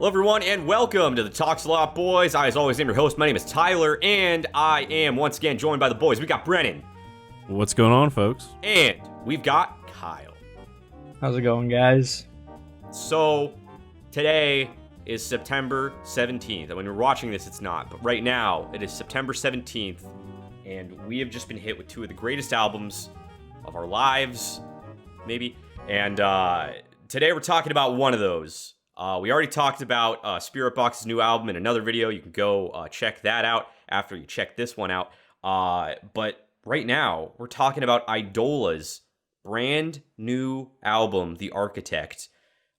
Hello everyone and welcome to the Talks a Lot Boys. I as always am your host. My name is Tyler and I am once again joined by the boys. We got Brennan. What's going on, folks? And we've got Kyle. How's it going, guys? So today is September 17th. And when you're watching this, it's not. But right now, it is September 17th. And we have just been hit with two of the greatest albums of our lives, maybe. And today we're talking about one of those. We already talked about Spiritbox's new album in another video. You can go check that out after you check this one out. But right now, we're talking about Eidola's brand new album, The Architect.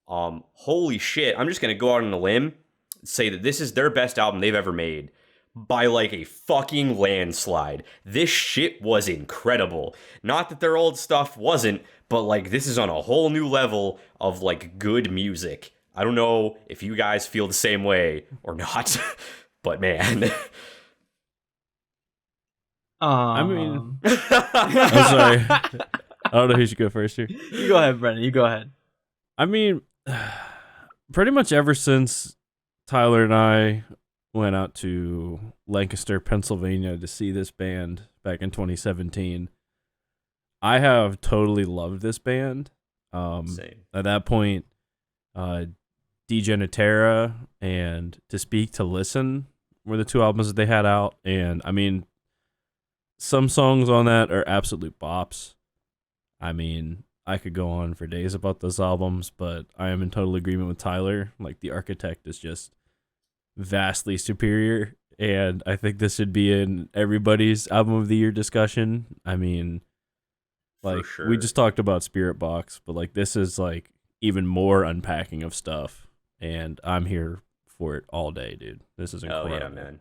Holy shit. I'm just going to go out on a limb and say that this is their best album they've ever made by like a fucking landslide. This shit was incredible. Not that their old stuff wasn't, but like this is on a whole new level of like good music. I don't know if you guys feel the same way or not, but man. I'm sorry. I don't know who should go first here. You go ahead, Brennan. You go ahead. I mean, pretty much ever since Tyler and I went out to Lancaster, Pennsylvania to see this band back in 2017, I have totally loved this band. Same. At that point, Degenitera and To Speak to Listen were the two albums that they had out, and I mean, some songs on that are absolute bops. I mean, I could go on for days about those albums, but I am in total agreement with Tyler. Like, The Architect is just vastly superior, and I think this should be in everybody's album of the year discussion. I mean, like, sure. We just talked about Spirit Box, but like this is like even more unpacking of stuff. And I'm here for it all day, dude. This is incredible. Hell yeah, man.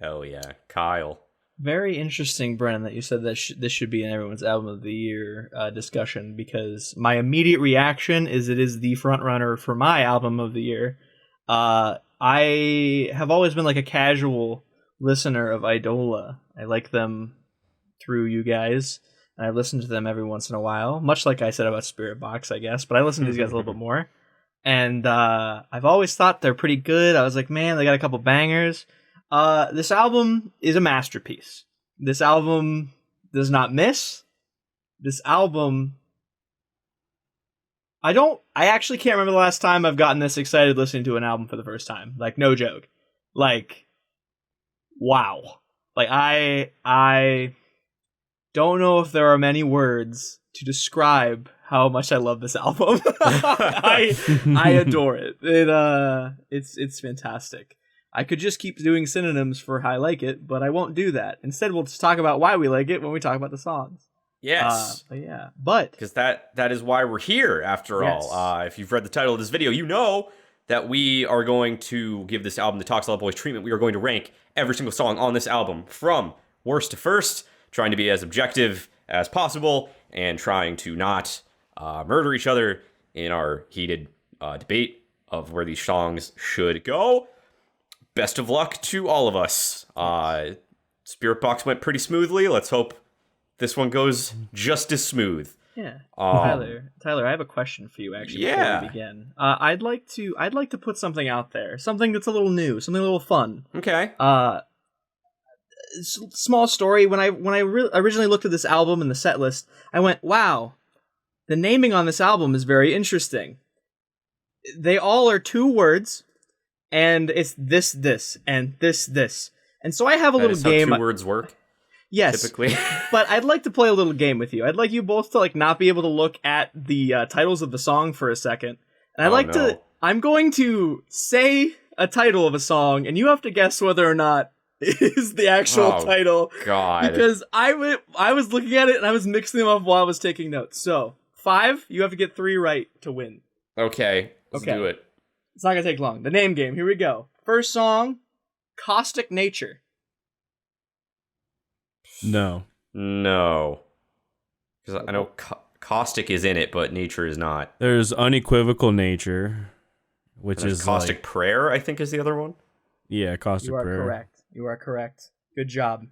Hell yeah. Kyle. Very interesting, Brennan, that you said that this should be in everyone's album of the year discussion, because my immediate reaction is it is the front runner for my album of the year. I have always been like a casual listener of Eidola. I like them through you guys, and I listen to them every once in a while, much like I said about Spirit Box, I guess, but I listen to these guys a little bit more. And I've always thought they're pretty good. I was like, man, they got a couple bangers. This album is a masterpiece. This album does not miss. This album... I actually can't remember the last time I've gotten this excited listening to an album for the first time. Like, no joke. Like, wow. Like, I don't know if there are many words to describe how much I love this album. I adore it. It's fantastic. I could just keep doing synonyms for I like it, but I won't do that. Instead, we'll just talk about why we like it when we talk about the songs. Yes. But because that is why we're here after Yes. all. If you've read the title of this video, you know that we are going to give this album the Talks a Lot Boys treatment. We are going to rank every single song on this album from worst to first, trying to be as objective as possible and trying to not murder each other in our heated debate of where these songs should go. Best of luck to all of us. Spirit Box went pretty smoothly. Let's hope this one goes just as smooth. yeah, Tyler, I have a question for you actually before we begin. I'd like to put something out there, something that's a little new, something a little fun. Okay. Small story. When I originally looked at this album and the set list, I went, wow, the naming on this album is very interesting. They all are two words, and it's this, and this. And so I have a little game. How 2 words work? Yes. Typically. But I'd like to play a little game with you. I'd like you both to like not be able to look at the titles of the song for a second. And I'm going to say a title of a song, and you have to guess whether or not is the actual title. God. Because I was looking at it and I was mixing them up while I was taking notes. So 5, you have to get 3 right to win. Okay. Let's do it. It's not gonna take long. The name game. Here we go. First song, Caustic Nature. No. Because I know caustic is in it, but nature is not. There's Unequivocal Nature, which is Caustic like, Prayer, I think is the other one. Yeah, Caustic Prayer. You are correct. Good job.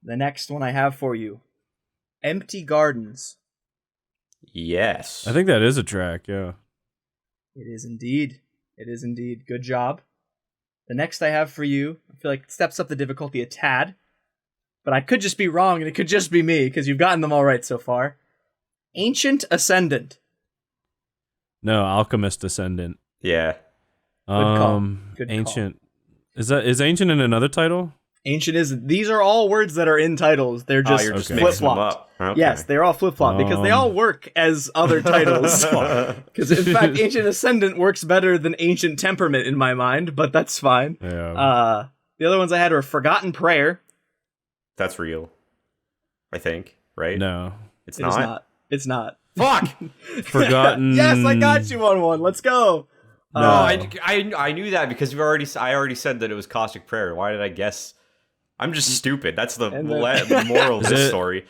The next one I have for you, Empty Gardens. Yes. I think that is a track, yeah. It is indeed. It is indeed. Good job. The next I have for you, I feel like it steps up the difficulty a tad, but I could just be wrong, and it could just be me, because you've gotten them all right so far. Ancient Ascendant. No, Alchemist Descendant. Yeah. Good call. Good Ancient. Is Ancient in another title? Ancient is. These are all words that are in titles. They're just, you're just flip mixing them flopped. up. Okay. Yes, they're all flip flopped because they all work as other titles. Because in fact, Ancient Ascendant works better than Ancient Temperament in my mind, but that's fine. Yeah. The other ones I had were Forgotten Prayer. That's real. I think, right? No. It's It not. is not. It's not. Fuck! Forgotten. Yes, I got you on one. Let's go. No, I knew that because I already said that it was Caustic Prayer. Why did I guess? I'm just stupid. That's the moral of this story.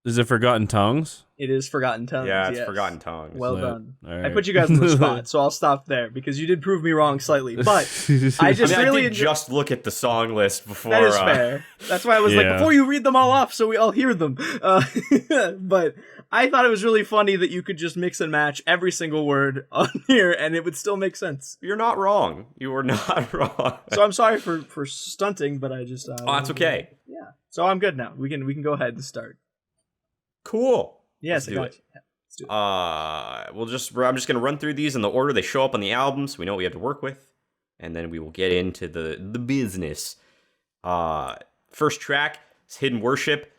Is it Forgotten Tongues? It is Forgotten Tongues. Yeah, it's yes. Forgotten Tongues. Well Lit. done. All right. I put you guys on the spot, so I'll stop there because you did prove me wrong slightly. But I just I really did just look at the song list before. that is fair. That's why I was like, Yeah. before you read them all off, so we all hear them. But I thought it was really funny that you could just mix and match every single word on here, and it would still make sense. You're not wrong. You were not wrong. So I'm sorry for stunting, but I just. Oh, that's okay. Yeah. So I'm good now. We can go ahead and start. Cool. Yes, Let's I do got it. you. Yeah, let's do it. I'm just gonna run through these in the order they show up on the album, so we know what we have to work with, and then we will get into the business. First track is Hidden Worship.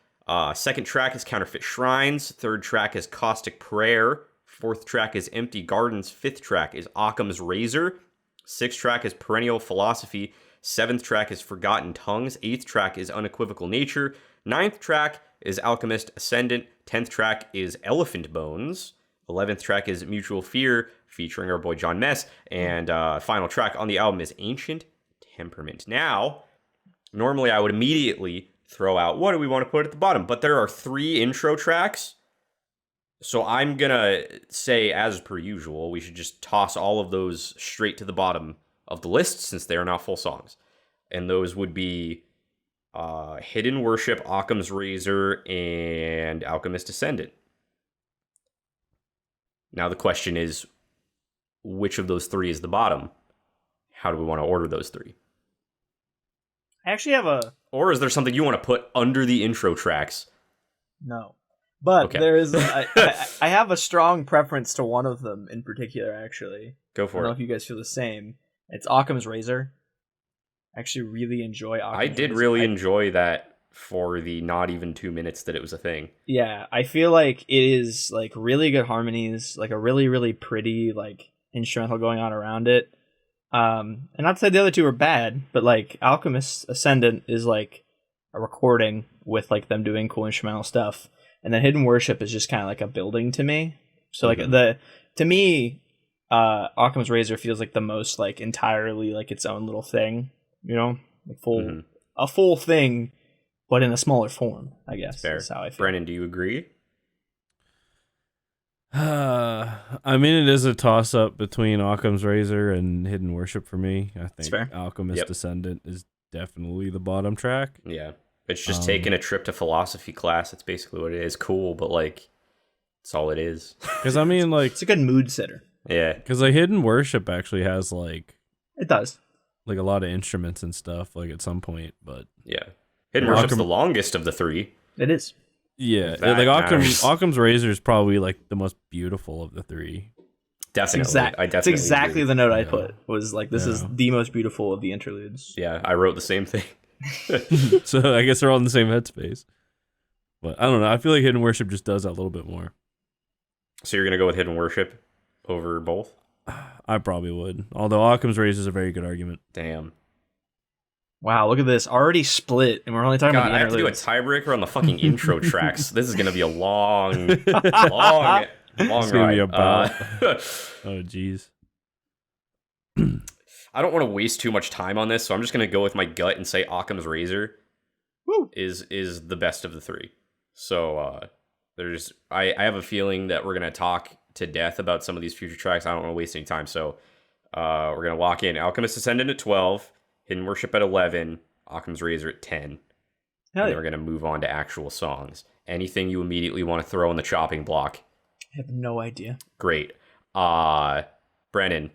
Second track is Counterfeit Shrines. Third track is Caustic Prayer. Fourth track is Empty Gardens. Fifth track is Occam's Razor. Sixth track is Perennial Philosophy. Seventh track is Forgotten Tongues. Eighth track is Unequivocal Nature. Ninth track is Alchemist Ascendant. 10th track is Elephant Bones. 11th track is Mutual Fear, featuring our boy John Mess. And final track on the album is Ancient Temperament. Now, normally I would immediately throw out, what do we want to put at the bottom? But there are 3 intro tracks. So I'm going to say, as per usual, we should just toss all of those straight to the bottom of the list, since they are not full songs. And those would be Hidden Worship, Occam's Razor, and Alchemist Ascendant. Now the question is, which of those 3 is the bottom? How do we want to order those 3? I actually have a Or is there something you want to put under the intro tracks? no, but Okay. there is. I have a strong preference to one of them in particular. Actually, Go I for don't know it. if you guys feel the same. It's Occam's Razor. I actually really enjoy Occam's I did Razor. really enjoy that for the not even 2 minutes that it was a thing. Yeah, I feel like it is like really good harmonies, like a really, really pretty like instrumental going on around it. And not to say the other 2 are bad, but like Alchemist Ascendant is like a recording with like them doing cool instrumental stuff, and then Hidden Worship is just kind of like a building to me. So like to me, Occam's Razor feels like the most like entirely like its own little thing, you know, like a full thing, but in a smaller form, I guess. Fair. Is how I feel. Brennan, do you agree? I mean, it is a toss-up between Occam's Razor and Hidden Worship for me. I think fair. Alchemist Descendant is definitely the bottom track. Yeah. It's just taking a trip to philosophy class. That's basically what it is. Cool, but like, that's all it is. Because I mean, like, It's a good mood setter. Yeah. because like Hidden Worship actually has like It does. a lot of instruments and stuff like at some point, but Yeah. Hidden Yeah. Worship's the longest of the 3. It is. yeah, That like matters. Occam's Razor is probably like the most beautiful of the 3. Definitely. I definitely That's exactly agree. the note I Yeah. put. Was like this is Yeah. the most beautiful of the interludes. Yeah, I wrote the same thing. So I guess they're all in the same headspace. But I don't know. I feel like Hidden Worship just does that a little bit more. So you're going to go with Hidden Worship over both? I probably would. Although Occam's Razor is a very good argument. Damn. Wow, look at this. Already split, and we're only talking God, about I the have to do a interludes. tiebreaker on the fucking intro tracks. This is going to be a long, long It's gonna be ride. about- Oh, jeez. I don't want to waste too much time on this, so I'm just going to go with my gut and say Occam's Razor Woo. is the best of the 3. So I have a feeling that we're going to talk to death about some of these future tracks. I don't want to waste any time, so we're going to lock in Alchemist Ascendant at 12, Hidden Worship at 11, Occam's Razor at 10. And Hell then yeah. we're going to move on to actual songs. Anything you immediately want to throw in the chopping block? I have no idea. Great. Brennan,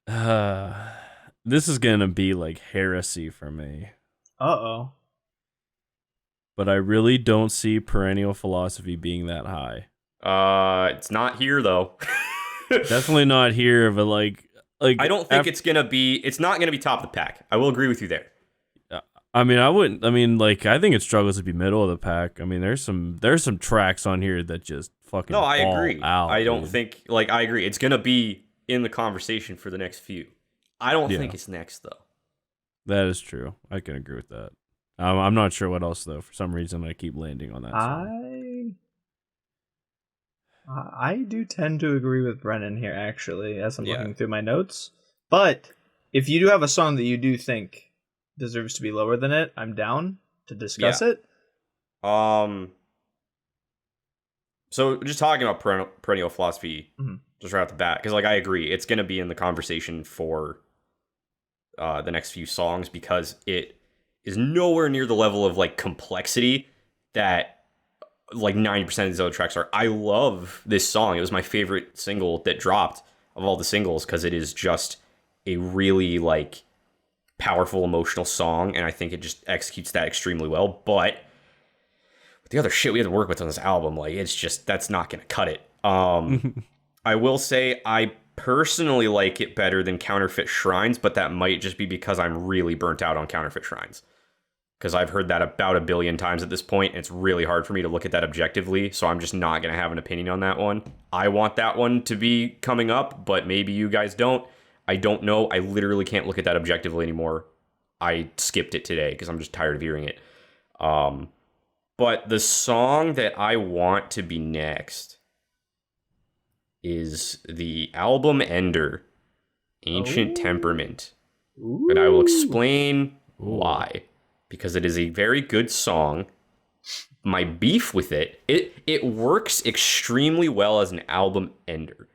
This is gonna be like heresy for me, Uh-oh. but I really don't see perennial philosophy being that high. It's not here though. Definitely not here, but like I don't think it's gonna be. It's not gonna be top of the pack. I will agree with you there. I mean, I wouldn't. I mean, like, I think it struggles to be middle of the pack. I mean, there's some tracks on here that just fucking. No, I ball agree. out, I don't dude. think like I agree. It's gonna be in the conversation for the next few. I don't think it's next though. That is true. I can agree with that. I'm not sure what else though. For some reason, I keep landing on that song. I do tend to agree with Brennan here, actually, as I'm Yeah. looking through my notes. But if you do have a song that you do think deserves to be lower than it, I'm down to discuss it. So just talking about perennial philosophy, Mhm. just right off the bat, because like I agree, it's gonna be in the conversation for the next few songs because it is nowhere near the level of like complexity that like 90% of these other tracks are. I love this song. It was my favorite single that dropped of all the singles because it is just a really like powerful emotional song, and I think it just executes that extremely well. But with the other shit we had to work with on this album, like it's just that's not gonna cut it. I will say I personally like it better than Counterfeit Shrines, but that might just be because I'm really burnt out on Counterfeit Shrines. Because I've heard that about a billion times at this point, and it's really hard for me to look at that objectively, so I'm just not going to have an opinion on that one. I want that one to be coming up, but maybe you guys don't. I don't know. I literally can't look at that objectively anymore. I skipped it today because I'm just tired of hearing it. But the song that I want to be next is the album ender, Ancient Temperament. Ooh. And I will explain why. Because it is a very good song. My beef with it works extremely well as an album ender.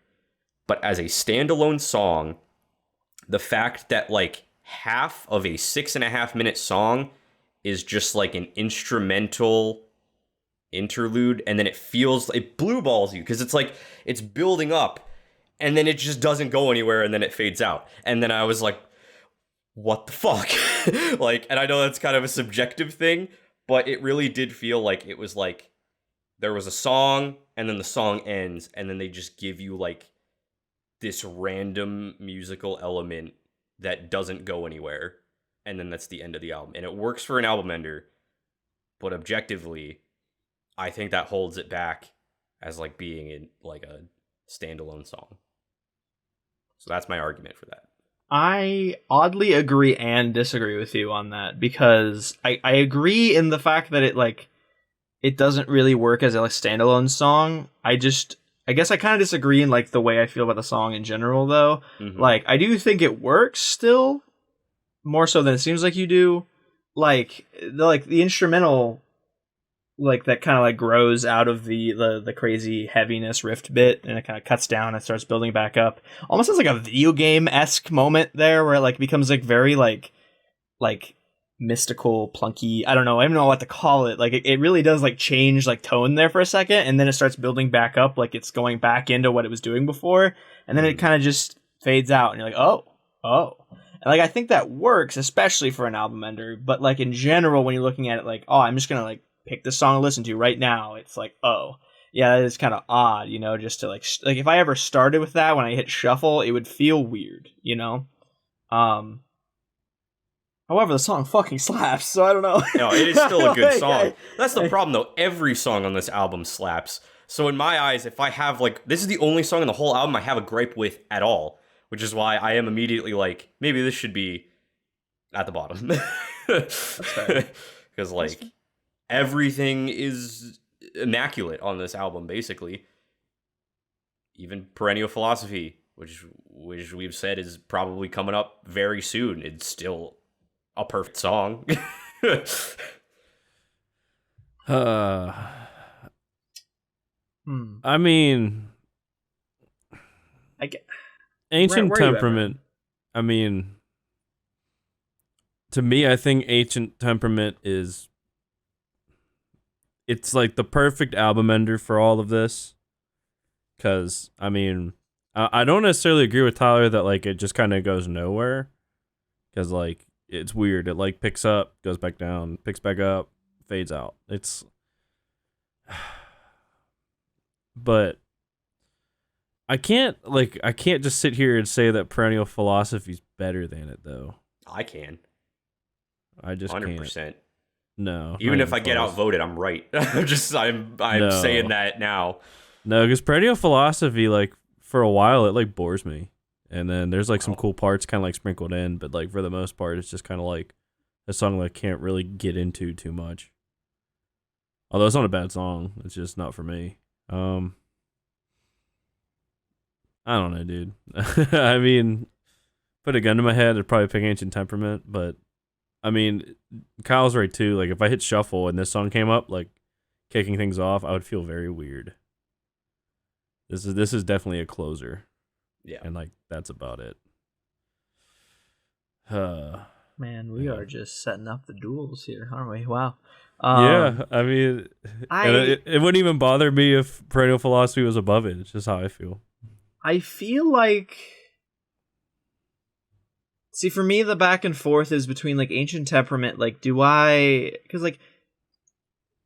But as a standalone song, the fact that like half of a 6.5-minute song is just like an instrumental interlude, and then it blue balls you because it's like it's building up and then it just doesn't go anywhere and then it fades out. And then I was like, what the fuck? Like, and I know that's kind of a subjective thing, but it really did feel like it was like there was a song and then the song ends and then they just give you like this random musical element that doesn't go anywhere, and then that's the end of the album. And it works for an album ender, but objectively I think that holds it back as like being in like a standalone song. So that's my argument for that. I oddly agree and disagree with you on that, because I agree in the fact that it doesn't really work as a like standalone song. I guess I kind of disagree in like the way I feel about the song in general though. Mm-hmm. Like I do think it works still more so than it seems like you do. Like the instrumental like that kind of like grows out of the crazy heaviness rift bit, and it kind of cuts down and starts building back up. Almost as like a video game-esque moment there where it like becomes like very like mystical, plunky. I don't know what to call it. Like it really does like change like tone there for a second, and then it starts building back up like it's going back into what it was doing before, and then it kind of just fades out and you're like, oh. And like I think that works especially for an album ender, but like in general when you're looking at it like, oh, I'm just going to like pick this song to listen to right now, it's like, oh yeah, that is kind of odd, you know, just to like if I ever started with that when I hit shuffle, it would feel weird, you know. However, the song fucking slaps, so I don't know. No, it is still a good song. That's the problem though. Every song on this album slaps. So in my eyes, if I have like, this is the only song in the whole album I have a gripe with at all, which is why I am immediately like, maybe this should be at the bottom. Because like everything is immaculate on this album, basically. Even Perennial Philosophy, which we've said is probably coming up very soon. It's still a perfect song. I mean, Ancient Temperament. I mean, to me, I think Ancient Temperament it's like the perfect album ender for all of this. Because, I mean, I don't necessarily agree with Tyler that like it just kind of goes nowhere, because like it's weird. It like picks up, goes back down, picks back up, fades out. It's, but I can't just sit here and say that Perennial Philosophy is better than it though. I can. I just 100%. Can't. No. Even if I get outvoted, I'm right. I'm saying that now. No, because Perennial Philosophy, like, for a while, it, like, bores me. And then there's, like, some cool parts kind of, like, sprinkled in. But, like, for the most part, it's just kind of, like, a song that I can't really get into too much. Although it's not a bad song. It's just not for me. I don't know, dude. I mean, put a gun to my head, I'd probably pick Ancient Temperament. But, I mean, Kyle's right, too. Like, if I hit shuffle and this song came up, like, kicking things off, I would feel very weird. This is definitely a closer. Yeah. And like that's about it. Man, we are just setting up the duels here, aren't we? Wow. Yeah, I mean, it wouldn't even bother me if Perennial Philosophy was above it. It's just how I feel. I feel like, see, for me, the back and forth is between like Ancient Temperament. Like, because like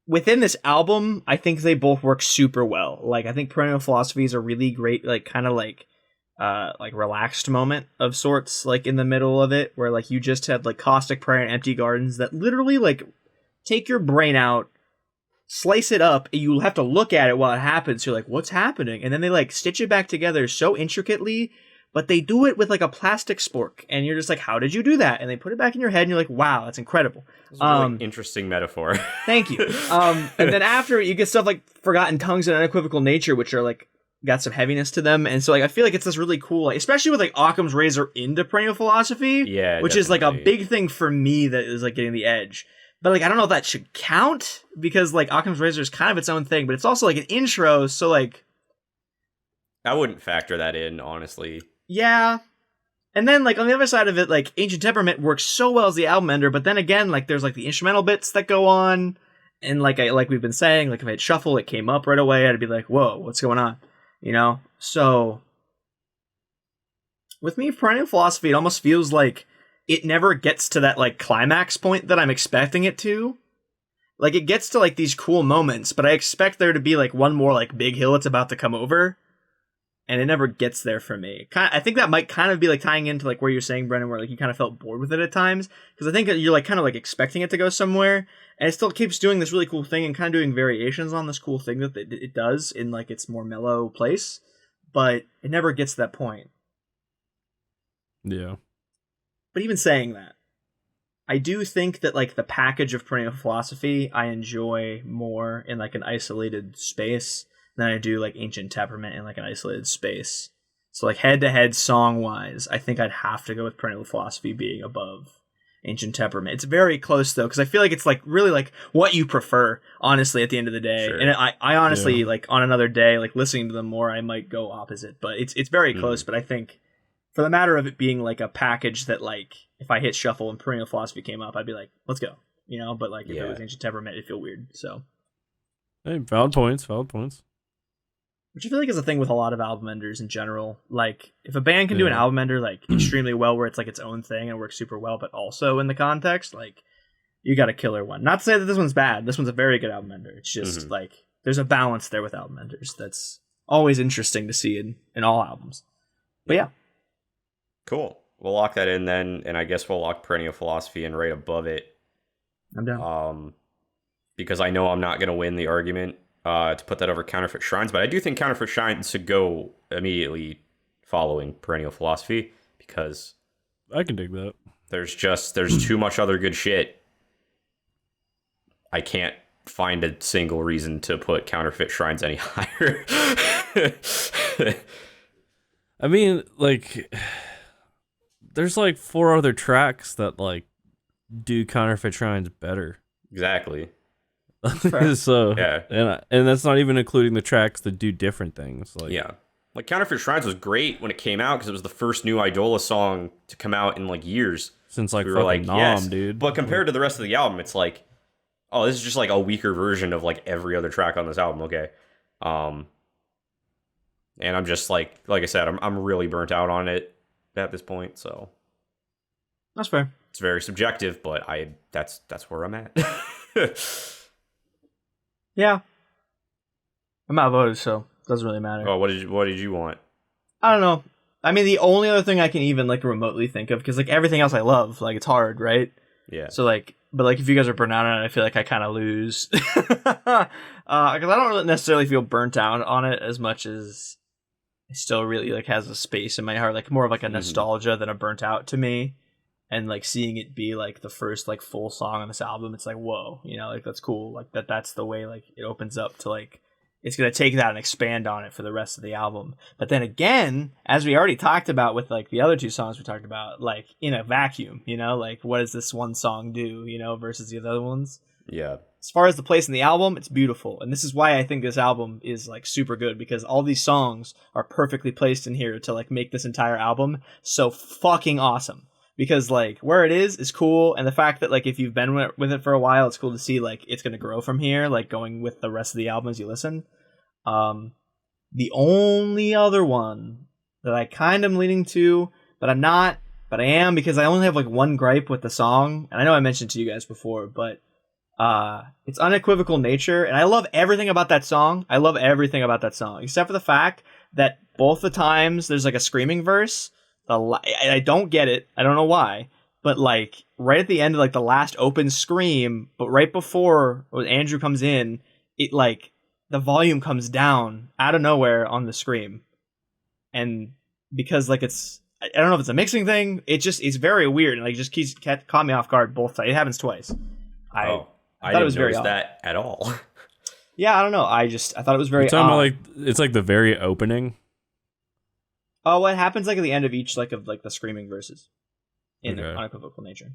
within this album, I think they both work super well. Like, I think Perennial Philosophy is a really great, like, kind of like relaxed moment of sorts, like in the middle of it, where like you just had like Caustic Prayer and Empty Gardens that literally like take your brain out, slice it up, and you have to look at it while it happens. You're like, what's happening? And then they like stitch it back together so intricately, but they do it with like a plastic spork, and you're just like, how did you do that? And they put it back in your head, and you're like, wow, that's incredible. That's a really interesting metaphor. Thank you. And then after you get stuff like Forgotten Tongues and Unequivocal Nature, which are like got some heaviness to them, and so like I feel like it's this really cool, like, especially with like Occam's Razor into Perennial Philosophy, yeah, which definitely is like a big thing for me that is like getting the edge. But like I don't know if that should count, because like Occam's Razor is kind of its own thing, but it's also like an intro, so like I wouldn't factor that in, honestly. Yeah. And then like on the other side of it, like Ancient Temperament works so well as the album ender, but then again, like there's like the instrumental bits that go on, and like we've been saying, like if I had shuffle, it came up right away, I'd be like, whoa, what's going on? You know? So with me, Perennial Philosophy, it almost feels like it never gets to that like climax point that I'm expecting it to. Like it gets to like these cool moments, but I expect there to be like one more like big hill it's about to come over. And it never gets there for me. I think that might kind of be like tying into like where you're saying, Brennan, where like you kind of felt bored with it at times, because I think you're like kind of like expecting it to go somewhere, and it still keeps doing this really cool thing and kind of doing variations on this cool thing that it does in like its more mellow place, but it never gets to that point. Yeah. But even saying that, I do think that like the package of Perennial Philosophy I enjoy more in like an isolated space than I do like Ancient Temperament in like an isolated space. So like head to head song wise, I think I'd have to go with Perennial Philosophy being above Ancient Temperament. It's very close though, because I feel like it's like really like what you prefer, honestly, at the end of the day. Sure. And I honestly like on another day, like listening to them more, I might go opposite. But it's very close. But I think for the matter of it being like a package that like if I hit shuffle and Perennial Philosophy came up, I'd be like, let's go. You know, but like if it was Ancient Temperament, it'd feel weird. So hey, valid points. Which I feel like is a thing with a lot of album enders in general. Like, if a band can do an album ender, like, extremely well, where it's, like, its own thing and works super well, but also in the context, like, you got a killer one. Not to say that this one's bad. This one's a very good album ender. It's just, like, there's a balance there with album enders that's always interesting to see in all albums. But, yeah. Cool. We'll lock that in then, and I guess we'll lock Perennial Philosophy in right above it. I'm down. Because I know I'm not going to win the argument to put that over Counterfeit Shrines, but I do think Counterfeit Shrines should go immediately following Perennial Philosophy, because I can dig that. There's too much other good shit. I can't find a single reason to put Counterfeit Shrines any higher. I mean, like, there's like 4 other tracks that like do Counterfeit Shrines better. Exactly. So yeah, and that's not even including the tracks that do different things. Like, yeah, like Counterfeit Shrines was great when it came out because it was the first new Eidola song to come out in like years since like we were like, Nom, dude. But compared to the rest of the album, it's like, oh, this is just like a weaker version of like every other track on this album. Okay, And I'm just like I said, I'm really burnt out on it at this point. So That's fair. it's very subjective, but that's where I'm at. Yeah. I'm outvoted, so it doesn't really matter. Oh, what did you want? I don't know. I mean, the only other thing I can even like remotely think of, because like everything else I love, like it's hard, right? Yeah. So like, but like if you guys are burnt out on it, I feel like I kind of lose, because I don't really necessarily feel burnt out on it as much as it still really like has a space in my heart, like more of like a nostalgia than a burnt out to me. And like seeing it be like the first like full song on this album, it's like whoa, you know, like that's cool. Like that's the way like it opens up to like it's gonna take that and expand on it for the rest of the album. But then again, as we already talked about with like the other two songs we talked about, like in a vacuum, you know, like what does this one song do, you know, versus the other ones? Yeah. As far as the place in the album, it's beautiful. And this is why I think this album is like super good, because all these songs are perfectly placed in here to like make this entire album so fucking awesome. Because like where it is cool, and the fact that like if you've been with it for a while, it's cool to see like it's gonna grow from here, like going with the rest of the album as you listen. The only other one that I kind of am leaning to, but I'm not, but I am, because I only have like one gripe with the song, and I know I mentioned to you guys before, but it's unequivocal nature, and I love everything about that song. I love everything about that song, except for the fact that both the times there's like a screaming verse. I don't get it. I don't know why. But like right at the end of like the last open scream, but right before when Andrew comes in, it like the volume comes down out of nowhere on the scream. And because like I don't know if it's a mixing thing, it's very weird, and like just caught me off guard both times. It happens twice. I thought didn't it was very notice odd. that at all. Yeah, I don't know. I thought it was very You're talking odd. about like it's like the very opening. Oh, what happens like at the end of each like of like the screaming verses in Okay. unequivocal nature,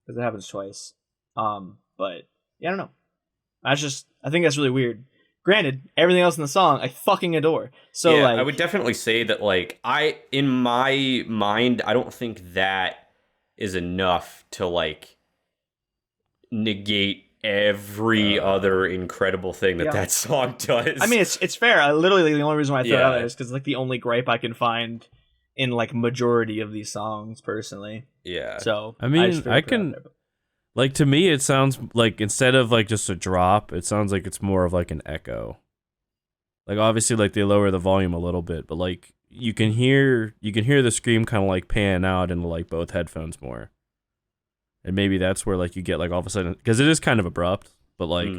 because it happens twice. But yeah, I don't know. I think that's really weird. Granted, everything else in the song I fucking adore. So yeah, like, I would definitely say that like in my mind, I don't think that is enough to like negate every other incredible thing that song does. I mean, it's fair. I literally the only reason why I throw it out Yeah. there is because like the only gripe I can find in like majority of these songs personally. yeah. So I mean, just figured I I'd put it out can- there. Like to me, it sounds like instead of like just a drop, it sounds like it's more of like an echo. Like obviously, like they lower the volume a little bit, but like you can hear the scream kind of like pan out into like both headphones more. And maybe that's where like you get like all of a sudden, because it is kind of abrupt, but like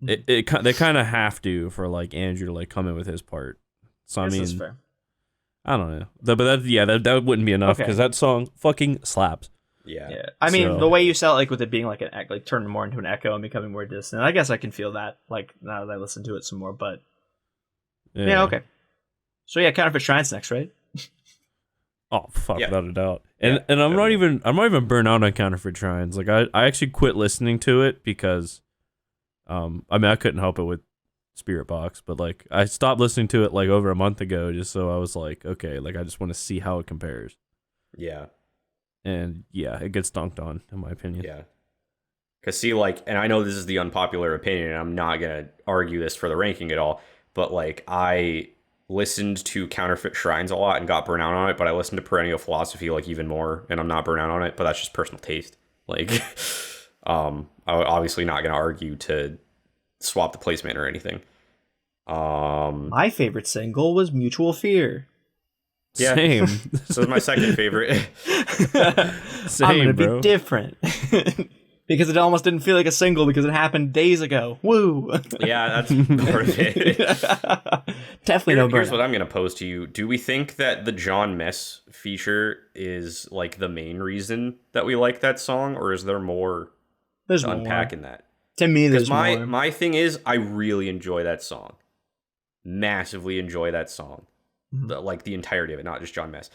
they kind of have to for like Andrew to like come in with his part. So I Guess mean, that's fair. I don't know, but that wouldn't be enough Okay. because that song fucking slaps. Yeah. Yeah, I mean So- the way you sell it, like with it being like like turning more into an echo and becoming more distant. I guess I can feel that like now that I listen to it some more. But yeah, okay. So yeah, Counterfeit Shrine's next, right? Oh fuck, Yeah. without a doubt. And Yeah, and I'm not definitely. even burnt out on Counterfeit Shrines. Like I actually quit listening to it because I mean I couldn't help it with Spirit Box, but like I stopped listening to it like over a month ago just so I was like, okay, like I just want to see how it compares. Yeah. And yeah, it gets dunked on in my opinion. Yeah. Because, see, like, and I know this is the unpopular opinion, and I'm not going to argue this for the ranking at all, but, like, I listened to Counterfeit Shrines a lot and got burnt out on it, but I listened to Perennial Philosophy, like, even more, and I'm not burnt out on it, but that's just personal taste. Like, I'm obviously not going to argue to swap the placement or anything. My favorite single was Mutual Fear. Yeah. Same. This is my second favorite. Same, I'm gonna bro. be different. Because it almost didn't feel like a single because it happened days ago. Woo! Yeah, that's part of it. Definitely no Here's burnout. what I'm going to pose to you. Do we think that the John Mess feature is like the main reason that we like that song, or is there more There's to more. unpack in that? To me, Because there's my more. my thing is, I really enjoy that song. Massively enjoy that song. Like the entirety of it, not just John Mess.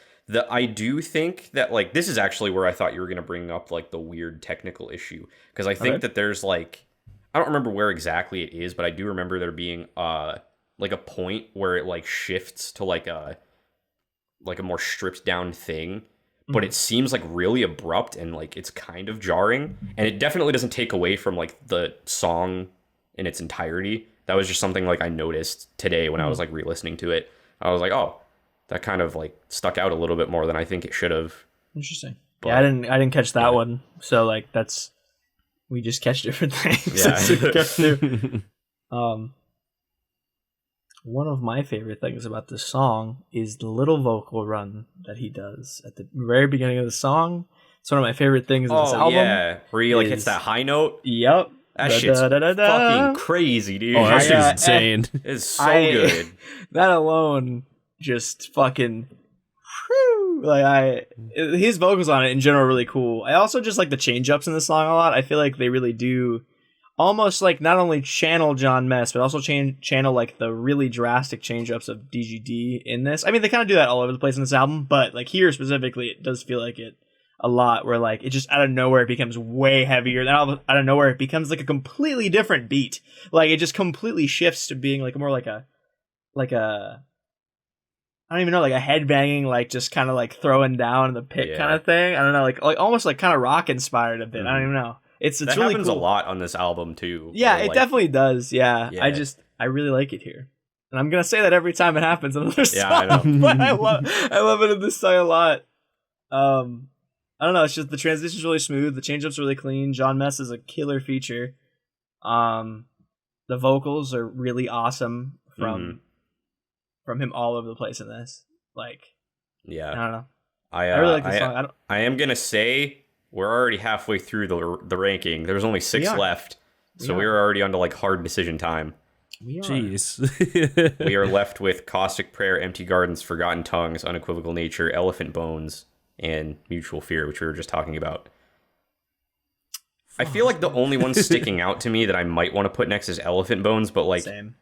I do think that like this is actually where I thought you were gonna bring up like the weird technical issue, because I think Okay. that there's like, I don't remember where exactly it is, but I do remember there being like a point where it like shifts to like a more stripped down thing, but it seems like really abrupt and like it's kind of jarring, and it definitely doesn't take away from like the song in its entirety. That was just something like I noticed today when I was like re-listening to it. I was like, oh, that kind of like stuck out a little bit more than I think it should have. Interesting. But, yeah, I didn't catch that one. So like we just catch different things. Yeah. One of my favorite things about this song is the little vocal run that he does at the very beginning of the song. It's one of my favorite things of this album. Yeah, where he like hits that high note. Yep. That shit's fucking crazy, dude. Oh, that shit's insane. It's so good. That alone just fucking his vocals on it in general are really cool. I also just like the change ups in the song a lot. I feel like they really do almost like not only channel John Mess, but also channel like the really drastic change ups of DGD in this. I mean, they kind of do that all over the place in this album, but like here specifically, it does feel like it a lot, where like it just out of nowhere it becomes way heavier. Then out of nowhere it becomes like a completely different beat. Like it just completely shifts to being like more like a I don't even know, like a headbanging, like just kind of like throwing down in the pit kind of thing. I don't know, like almost like kind of rock inspired a bit. I don't even know. It's that really happens cool. a lot on this album too. Yeah, it like, definitely does. Yeah. I really like it here, and I'm gonna say that every time it happens in another song. I know. But I love it in this song a lot. I don't know. It's just the transition's really smooth. The change-up's really clean. John Mess is a killer feature. The vocals are really awesome from him all over the place in this. Like, yeah, I don't know. I really like this song. I am gonna say we're already halfway through the ranking. There's only 6 left, so we're already on to like hard decision time. Jeez. We are left with Caustic Prayer, Empty Gardens, Forgotten Tongues, Unequivocal Nature, Elephant Bones, and Mutual Fear, which we were just talking about. I feel like the only one sticking out to me that I might want to put next is Elephant Bones, but like, Same.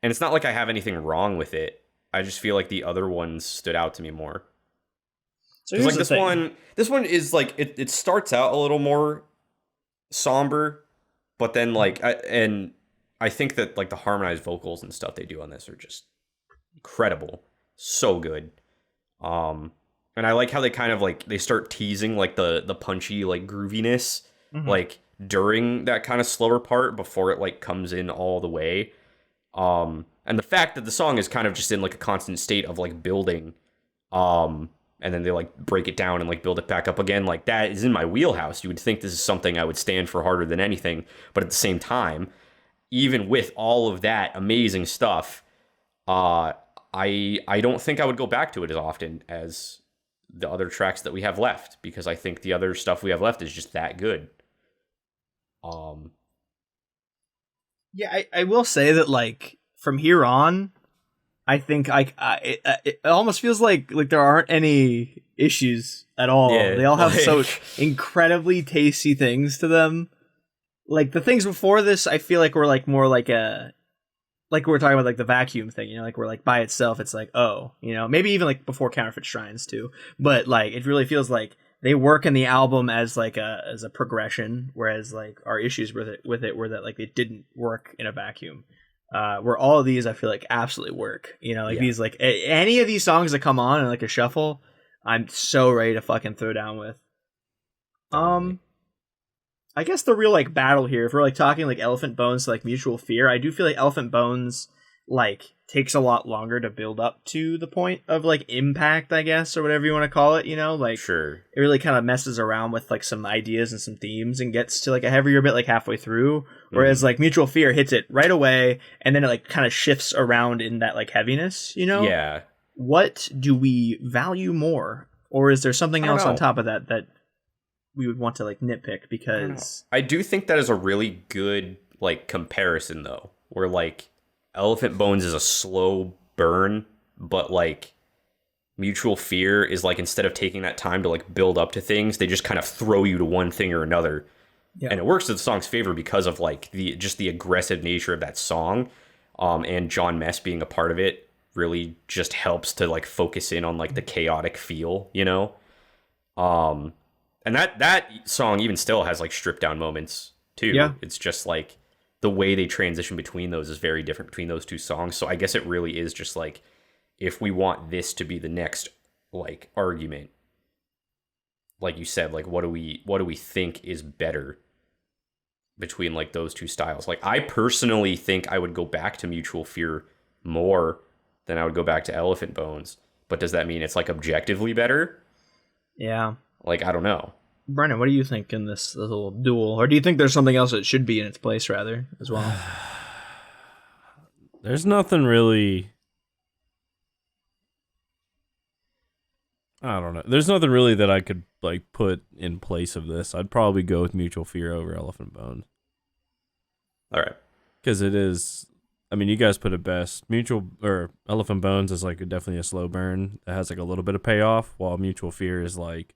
And it's not like I have anything wrong with it. I just feel like the other ones stood out to me more. So like this one is like it starts out a little more somber, but then like I think that like the harmonized vocals and stuff they do on this are just incredible, so good. And I like how they kind of like they start teasing like the punchy like grooviness like during that kind of slower part before it like comes in all the way. And the fact that the song is kind of just in like a constant state of like building, and then they like break it down and like build it back up again, like that is in my wheelhouse. You would think this is something I would stand for harder than anything, but at the same time, even with all of that amazing stuff, I don't think I would go back to it as often as the other tracks that we have left, because I think the other stuff we have left is just that good. Yeah, I will say that like from here on, I think it almost feels like there aren't any issues at all. Yeah, they all have like... so incredibly tasty things to them. Like the things before this, I feel like were like more like like we were talking about like the vacuum thing, you know, like we're like by itself, it's like, oh, you know, maybe even like before Counterfeit Shrines too. But like it really feels like they work in the album as like as a progression, whereas like our issues with it were that like it didn't work in a vacuum. Where all of these I feel like absolutely work. You know, like these like any of these songs that come on in like a shuffle, I'm so ready to fucking throw down with. I guess the real like battle here, if we're like talking like Elephant Bones to like Mutual Fear, I do feel like Elephant Bones like takes a lot longer to build up to the point of like impact, I guess, or whatever you want to call it, you know, like sure, it really kind of messes around with like some ideas and some themes and gets to like a heavier bit like halfway through, whereas like Mutual Fear hits it right away and then it like kind of shifts around in that like heaviness, you know? Yeah. What do we value more, or is there something else on top of that we would want to like nitpick? Because I do think that is a really good like comparison though, where like Elephant Bones is a slow burn, but like Mutual Fear is like, instead of taking that time to like build up to things, they just kind of throw you to one thing or another. Yeah. And it works to the song's favor because of like the aggressive nature of that song. And John Mess being a part of it really just helps to like focus in on like the chaotic feel, you know? And that song even still has like stripped down moments too. Yeah. It's just like the way they transition between those is very different between those two songs. So I guess it really is just like, if we want this to be the next like argument, like you said, like what do we think is better? between like those two styles. Like I personally think I would go back to Mutual Fear more than I would go back to Elephant Bones. But does that mean it's like objectively better? Yeah. Like I don't know. Brennan, what do you think in this little duel? Or do you think there's something else that should be in its place rather as well? There's nothing really. I don't know. There's nothing really that I could like put in place of this. I'd probably go with Mutual Fear over Elephant Bones. All right. Because it is. I mean, you guys put it best. Elephant Bones is like definitely a slow burn that has like a little bit of payoff, while Mutual Fear is like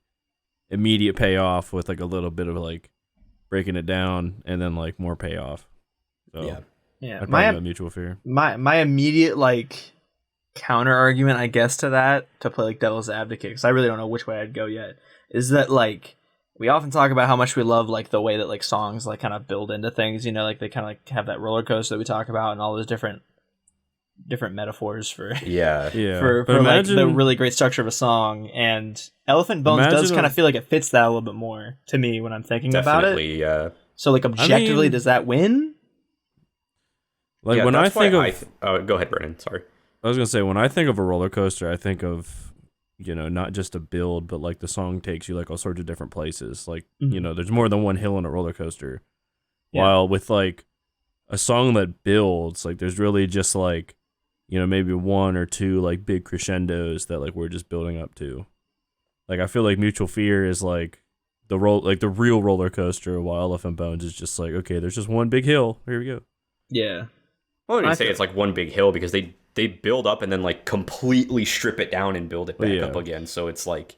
immediate payoff with like a little bit of like breaking it down and then like more payoff. So Yeah. I'd probably go Mutual Fear. My immediate like counter argument, I guess, to that, to play like devil's advocate, because I really don't know which way I'd go yet, is that like we often talk about how much we love like the way that like songs like kind of build into things, you know, like they kind of like have that roller coaster that we talk about and all those different metaphors for Yeah. Yeah. for like the really great structure of a song. And Elephant Bones does kind of feel like it fits that a little bit more to me when I'm thinking about it. Definitely, yeah. So like objectively, does that win? Like when I think of go ahead, Brennan. Sorry. I was gonna say, when I think of a roller coaster, I think of, you know, not just a build, but like the song takes you like all sorts of different places. Like, you know, there's more than one hill in a roller coaster. Yeah. While with like a song that builds, like there's really just like, you know, maybe one or two like big crescendos that like we're just building up to. Like I feel like Mutual Fear is like the real roller coaster, while Elephant Bones is just like, okay, there's just one big hill. Here we go. Yeah. Well, I wouldn't say it's like one big hill, because they build up and then like completely strip it down and build it back up again. So it's like,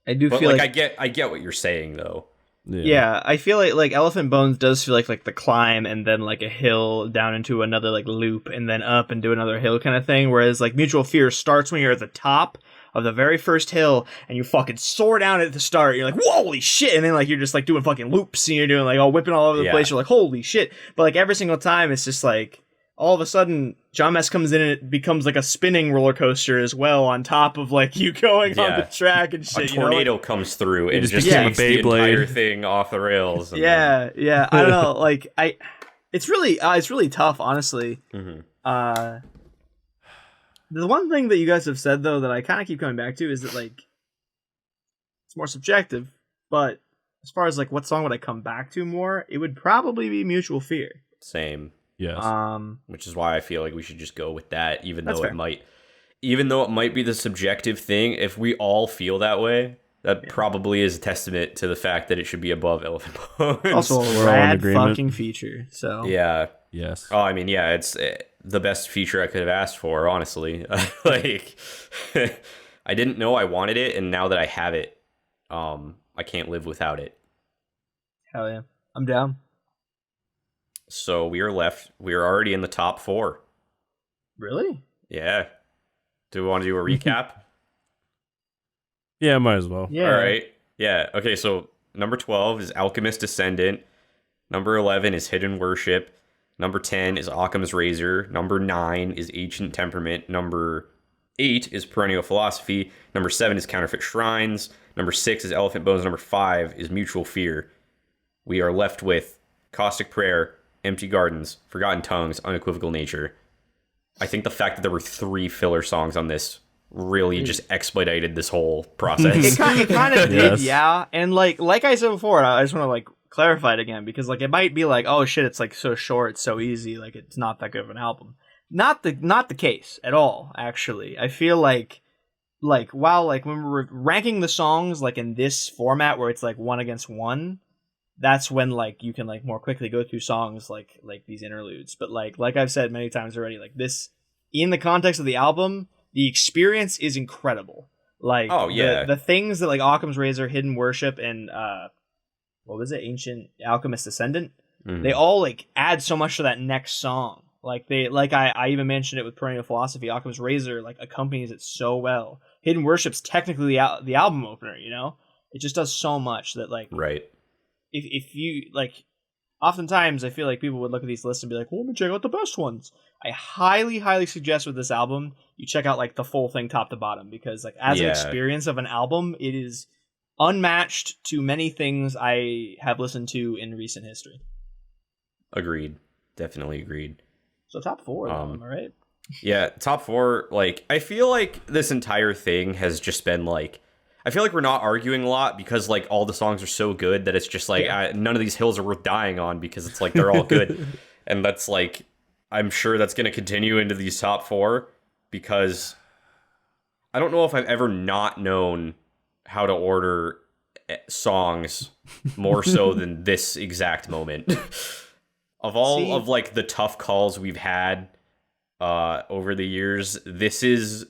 I do feel like I get what you're saying though. Yeah, I feel like Elephant Bones does feel like the climb and then like a hill down into another like loop and then up and do another hill kind of thing. Whereas like Mutual Fear starts when you're at the top of the very first hill and you fucking soar down at the start. You're like, holy shit. And then like you're just like doing fucking loops and you're doing like all whipping all over the place. You're like, holy shit. But like every single time it's just like, all of a sudden, John Mess comes in and it becomes like a spinning roller coaster as well, on top of like you going on the track and shit. A tornado comes through and just takes the entire thing off the rails. Yeah. I don't know. Like it's really tough, honestly. Mm-hmm. The one thing that you guys have said though that I kind of keep coming back to is that like it's more subjective, but as far as like what song would I come back to more, it would probably be Mutual Fear. Same. Yes. Which is why I feel like we should just go with that, even though it might be the subjective thing. If we all feel that way, that probably is a testament to the fact that it should be above Elephant Bones. Also, a rad fucking feature. So yeah, yes. Oh, I mean, yeah, it's the best feature I could have asked for, honestly. Like, I didn't know I wanted it, and now that I have it, I can't live without it. Hell yeah, I'm down. So we are already in the top 4. Really? Yeah. Do we want to do a recap? Yeah, might as well. Yeah. All right. Yeah. Okay, so number 12 is Alchemist Descendant. Number 11 is Hidden Worship. Number 10 is Occam's Razor. Number 9 is Ancient Temperament. Number 8 is Perennial Philosophy. Number 7 is Counterfeit Shrines. Number 6 is Elephant Bones. Number 5 is Mutual Fear. We are left with Caustic Prayer, Empty Gardens, Forgotten Tongues, Unequivocal Nature. I think the fact that there were 3 filler songs on this really just expedited this whole process. It kind of did, yeah. And like I said before, I just want to like clarify it again, because like it might be like, oh shit, it's like so short, it's so easy, like it's not that good of an album. Not the case at all, actually. I feel like while like when we're ranking the songs like in this format where it's like one against one, that's when like you can like more quickly go through songs like these interludes. But like I've said many times already, like this in the context of the album, the experience is incredible. Like the things that like Occam's Razor, Hidden Worship, and what was it, Ancient Alchemist Descendant, they all like add so much to that next song. Like I even mentioned it with Perennial Philosophy. Occam's Razor like accompanies it so well. Hidden Worship's technically the album opener, you know? It just does so much that like right. If you like, oftentimes I feel like people would look at these lists and be like, well, let me check out the best ones. I highly suggest with this album you check out like the full thing top to bottom, because like as an experience of an album, it is unmatched to many things I have listened to in recent history. Agreed. Definitely agreed. So top 4, am I right? Yeah, top 4. Like, I feel like this entire thing has just been like, I feel like we're not arguing a lot because like all the songs are so good that it's just like none of these hills are worth dying on because it's like they're all good, and that's like I'm sure that's going to continue into these top 4 because I don't know if I've ever not known how to order songs more so than this exact moment. Of all of like the tough calls we've had over the years, this is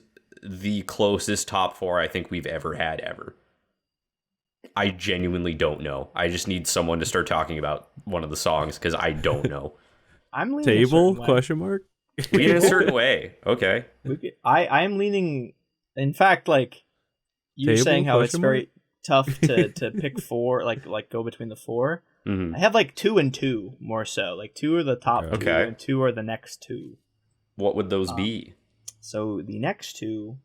the closest top 4 I think we've ever had ever. I genuinely don't know. I just need someone to start talking about one of the songs because I don't know. I'm leaning Table question mark. Lean in a certain way. Okay. I'm leaning. In fact, like you're saying, how it's very tough to pick 4, like go between the 4. Mm-hmm. I have like 2 and 2 more so. Like 2 are the top 2, and 2 are the next 2. What would those be? So the next 2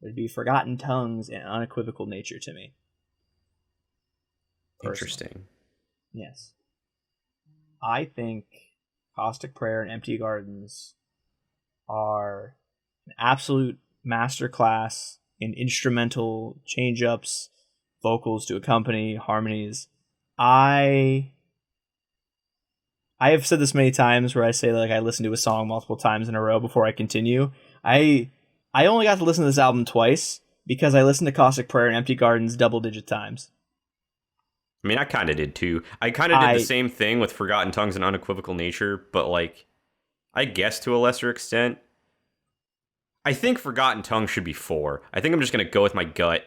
would be Forgotten Tongues and Unequivocal Nature to me. Personally. Interesting. Yes. I think Caustic Prayer and Empty Gardens are an absolute masterclass in instrumental change-ups, vocals to accompany, harmonies. I have said this many times where I say like I listen to a song multiple times in a row before I continue. I only got to listen to this album twice because I listened to Caustic Prayer and Empty Gardens double-digit times. I mean, I kind of did too. I kind of did the same thing with Forgotten Tongues and Unequivocal Nature, but like, I guess to a lesser extent. I think Forgotten Tongues should be 4. I think I'm just going to go with my gut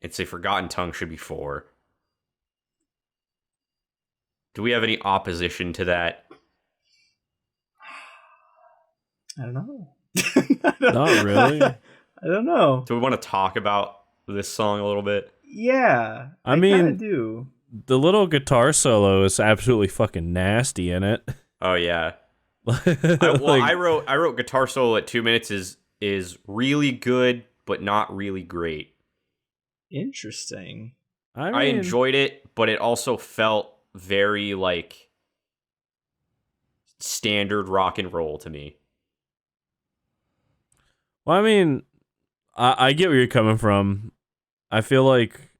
and say Forgotten Tongues should be 4. Do we have any opposition to that? I don't know. Not really. I don't know. Do we want to talk about this song a little bit? Yeah, I mean, do. The little guitar solo is absolutely fucking nasty in it. Oh yeah. I wrote guitar solo at 2 minutes is really good but not really great. Interesting. I enjoyed it, but it also felt very like standard rock and roll to me. Well, I mean, I get where you're coming from. I feel like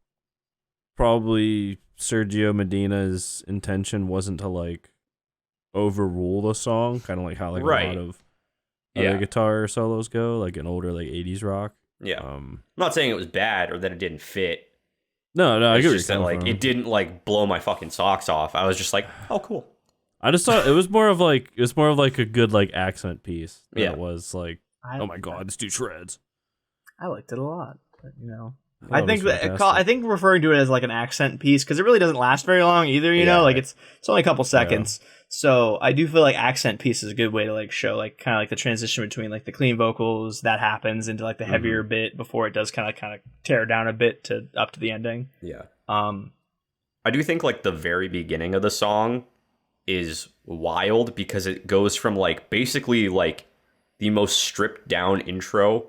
probably Sergio Medina's intention wasn't to like overrule the song, kind of like how like a lot of other guitar solos go, like an older like 80s rock. Yeah. I'm not saying it was bad or that it didn't fit. No, I get where you're coming from. It didn't like blow my fucking socks off. I was just like, oh, cool. I just thought it was more of like a good like accent piece. It was like, oh my god, this dude shreds. I liked it a lot, but you know. I think referring to it as like an accent piece because it really doesn't last very long either. You know, like it's only a couple seconds. Yeah. So I do feel like accent piece is a good way to like show like kind of like the transition between like the clean vocals that happens into like the heavier bit before it does kind of tear down a bit to up to the ending. Yeah. I do think like the very beginning of the song is wild because it goes from like basically like the most stripped down intro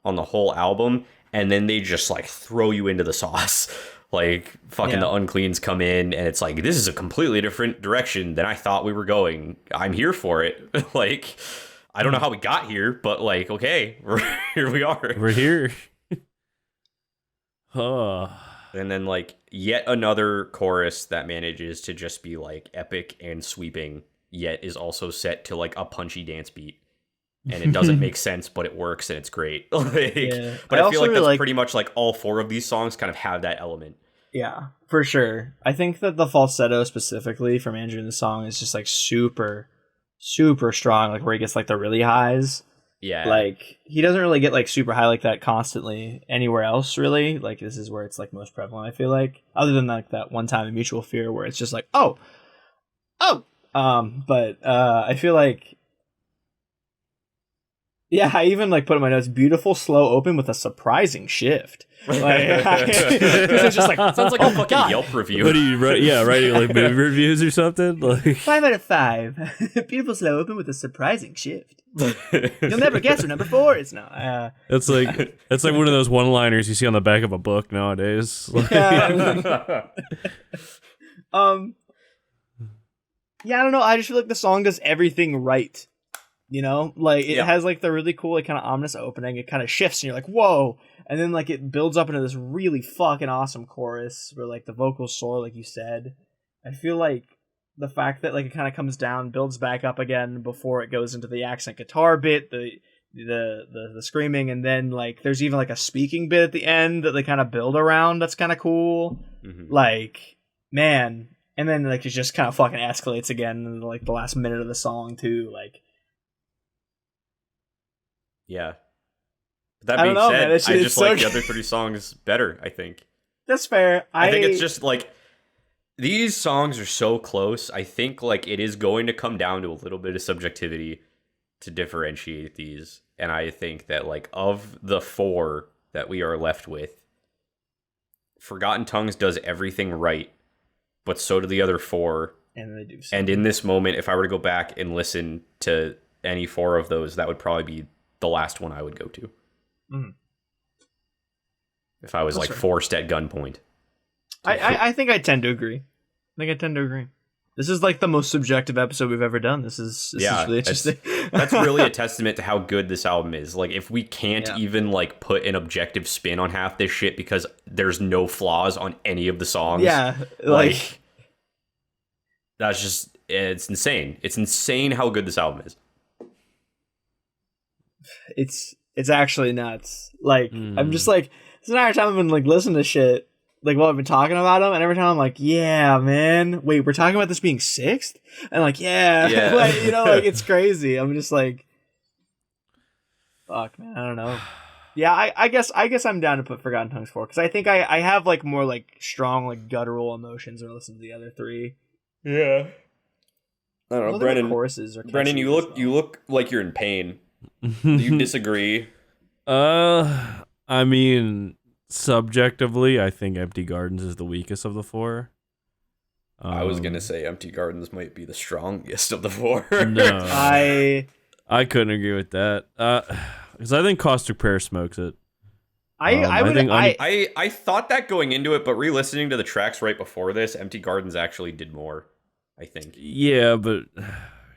on the whole album. And then they just like throw you into the sauce. Like fucking the Uncleans come in and it's like, this is a completely different direction than I thought we were going. I'm here for it. Like, I don't know how we got here, but like, okay, here we are. We're here. And then like yet another chorus that manages to just be like epic and sweeping, yet is also set to like a punchy dance beat. And it doesn't make sense, but it works and it's great. But I feel like that's pretty much like all 4 of these songs kind of have that element. Yeah, for sure. I think that the falsetto specifically from Andrew in the song is just like super, super strong. Like where he gets like the really highs. Yeah. Like he doesn't really get like super high like that constantly anywhere else really. Like this is where it's like most prevalent, I feel like. Other than like that one time in Mutual Fear where it's just like, oh. But I feel like I even like put in my notes, beautiful slow open with a surprising shift. Like, it's just like sounds like a fucking Yelp review. What do you write? Yeah, writing like movie reviews or something. Like 5 out of 5. Beautiful slow open with a surprising shift. You'll never guess what number 4 is now. It's like one of those one-liners you see on the back of a book nowadays. Yeah, I don't know. I just feel like the song does everything right. You know, like it Yeah. has like the really cool, like kind of ominous opening. It kind of shifts, and you're like, "Whoa!" And then like it builds up into this really fucking awesome chorus where like the vocals soar, like you said. I feel like the fact that like it kind of comes down, builds back up again before it goes into the accent guitar bit, the screaming, and then like there's even like a speaking bit at the end that they kind of build around. That's kind of cool. Mhm. Like, man, and then like it just kind of fucking escalates again in like the last minute of the song too. Like. Yeah. That I being don't know, said, man. It's I just so like the good. other 3 songs better, I think. That's fair. I think it's just like these songs are so close. I think like it is going to come down to a little bit of subjectivity to differentiate these. And I think that like of the 4 that we are left with, Forgotten Tongues does everything right, but so do the other 4. and they do. And in this moment, if I were to go back and listen to any 4 of those, that would probably be the last one I would go to. Mhm. If I was That's like fair. forced at gunpoint. I think I tend to agree. This is like the most subjective episode we've ever done. This is really interesting. That's really a testament to how good this album is. Like, if we can't even like put an objective spin on half this shit because there's no flaws on any of the songs, yeah, like that's just, it's insane. It's insane how good this album is. it's actually nuts. Like I'm just like this entire time I've been like listening to shit like while I've been talking about them, and every time I'm like, yeah, man, wait, we're talking about this being 6th, and like, yeah. Like, you know, like it's crazy. I'm just like, fuck, man, I don't know. Yeah, I guess I'm down to put Forgotten Tongues 4 because I think I have like more like strong like guttural emotions when I listen to the other 3. Yeah. I don't know, Well, Brennan. choruses are Brennan, catchy you as look well. you look like you're in pain. Do you disagree? I mean, subjectively, I think Empty Gardens is the weakest of the 4. I was gonna say Empty Gardens might be the strongest of the 4. No, I couldn't agree with that. Because I think Caustic Prayer smokes it. I thought that going into it, but re-listening to the tracks right before this, Empty Gardens actually did more, I think. Yeah, but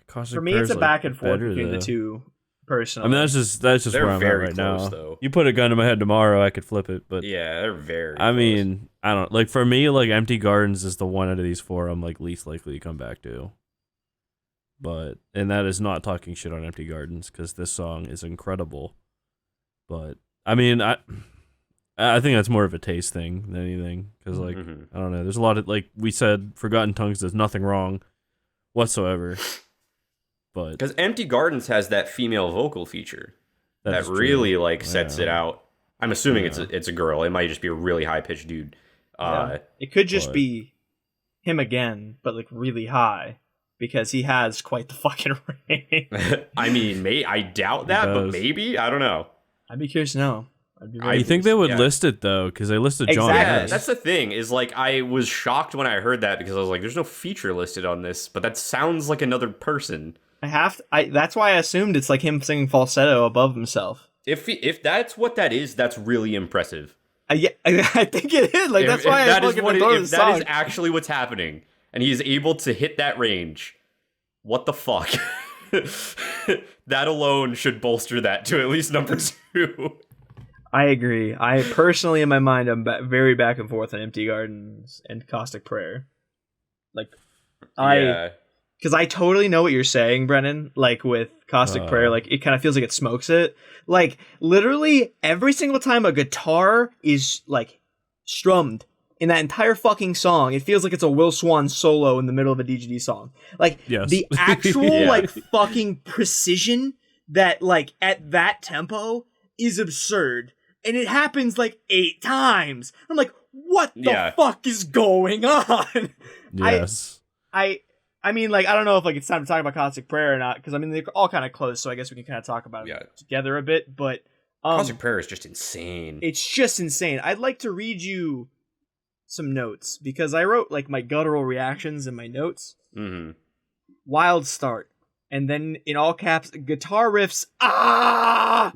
Caustic for me Prayer it's is a back and forth better, between though. the two. Personally, I mean, that's just They're where I'm at very right close, now. though. You put a gun to my head tomorrow, I could flip it. But Yeah, they're very I close. mean, I don't like for me. Like Empty Gardens is the one out of these 4 I'm like least likely to come back to. And that is not talking shit on Empty Gardens because this song is incredible. But I mean, I think that's more of a taste thing than anything because like I don't know. There's a lot of like we said, Forgotten Tongues does nothing wrong whatsoever. But Because Empty Gardens has that female vocal feature that is true. really like sets Yeah. it out. I'm assuming Yeah. it's a girl. It might just be a really high pitched dude. it could just but- be him again, but like really high because he has quite the fucking range. I mean, I doubt that, but does. maybe. I don't know. I'd be curious to know. I'd be I very you think they would yeah. list it though? Because they listed John. Exactly. Yeah, Hess. that's the thing. Is like I was shocked when I heard that because I was like, "There's no feature listed on this," but that sounds like another person. That's why I assumed it's like him singing falsetto above himself. If that's what that is, that's really impressive. I think it is. Like that's why I fucking adore if this that song. is actually what's happening, and he is able to hit that range, what the fuck? That alone should bolster that to at least number 2. I agree. I personally, in my mind, I'm very back and forth on Empty Gardens and Caustic Prayer. Like, because I totally know what you're saying, Brennan. Like with Caustic Prayer, like it kind of feels like it smokes it. Like literally every single time a guitar is like strummed in that entire fucking song, it feels like it's a Will Swan solo in the middle of a DGD song. Like Yes. the actual Yeah. like fucking precision that like at that tempo is absurd. And it happens like 8 times. I'm like, what the fuck is going on? Yes. I mean, like, I don't know if like it's time to talk about Caustic Prayer or not, because I mean they're all kind of close, so I guess we can kind of talk about it together a bit. But Caustic Prayer is just insane. It's just insane. I'd like to read you some notes because I wrote like my guttural reactions in my notes. Mm-hmm. Wild start, and then in all caps, guitar riffs. Ah,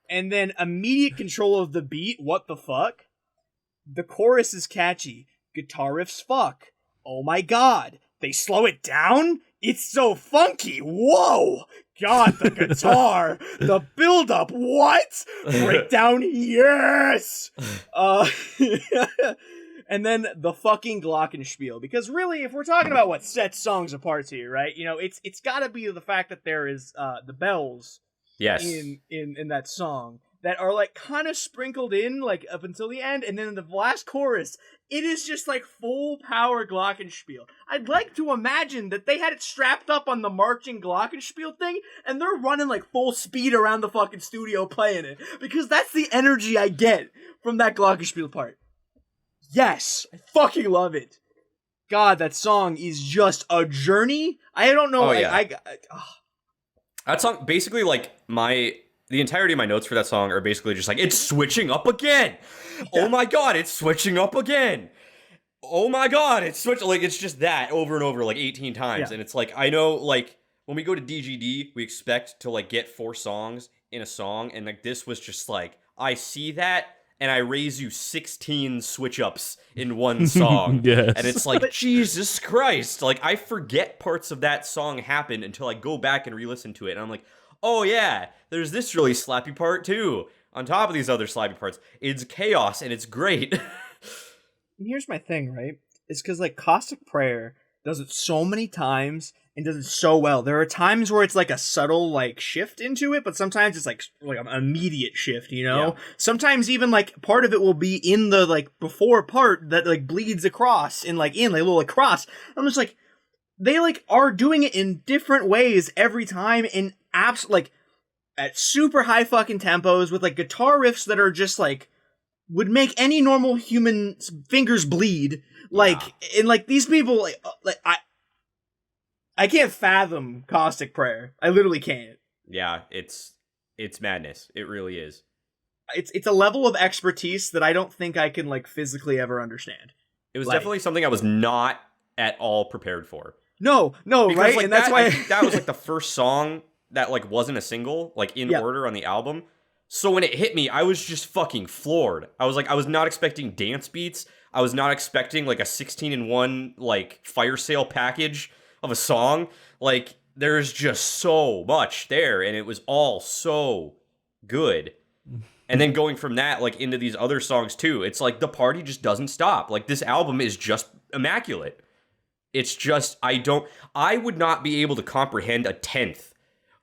and then immediate control of the beat. What the fuck? The chorus is catchy. Guitar riffs. Fuck. Oh my god. they slow it down. It's so funky. Whoa. God, the guitar, the build-up, what? Breakdown, yes! And then the fucking glockenspiel. Because really, if we're talking about what sets songs apart here, right? You know, it's gotta be the fact that there is the bells Yes. in that song that are like kind of sprinkled in like up until the end, and then in the last chorus, it is just like full power glockenspiel. I'd like to imagine that they had it strapped up on the marching glockenspiel thing, and they're running like full speed around the fucking studio playing it, because that's the energy I get from that glockenspiel part. Yes, I fucking love it. God, that song is just a journey. I don't know. Oh, yeah. That song, basically, like, the entirety of my notes for that song are basically just like, it's switching up again. Yeah. Oh my god, it's switching up again. Oh my god, it's switching. Like, it's just that over and over, like, 18 times. Yeah. And it's like, I know, like, when we go to DGD, we expect to, like, get 4 songs in a song. And, like, this was just like, I see that, and I raise you 16 switch-ups in one song. Yes. And it's like, Jesus Christ. Like, I forget parts of that song happened until I go back and re-listen to it. And I'm like, oh yeah, there's this really slappy part too. On top of these other slappy parts. It's chaos and it's great. And here's my thing, right? It's because, like, Caustic Prayer does it so many times and does it so well. There are times where it's like a subtle like shift into it, but sometimes it's like an immediate shift, you know? Yeah. Sometimes even like part of it will be in the like before part that like bleeds across in like a little like cross. I'm just like, they like are doing it in different ways every time in like at super high fucking tempos with like guitar riffs that are just like would make any normal human's fingers bleed. Like, yeah. And like these people like I can't fathom Caustic Prayer. I literally can't. Yeah, it's madness. It really is. It's a level of expertise that I don't think I can like physically ever understand. It was definitely something I was not at all prepared for. No, because, right? Like, and that's why I think that was like the first song that like wasn't a single, like in order on the album. So when it hit me, I was just fucking floored. I was not expecting dance beats. I was not expecting like a 16-in-1 like fire sale package of a song. Like, there's just so much there, and it was all so good. And then going from that like into these other songs too, it's like the party just doesn't stop. Like, this album is just immaculate. It's just, I would not be able to comprehend a tenth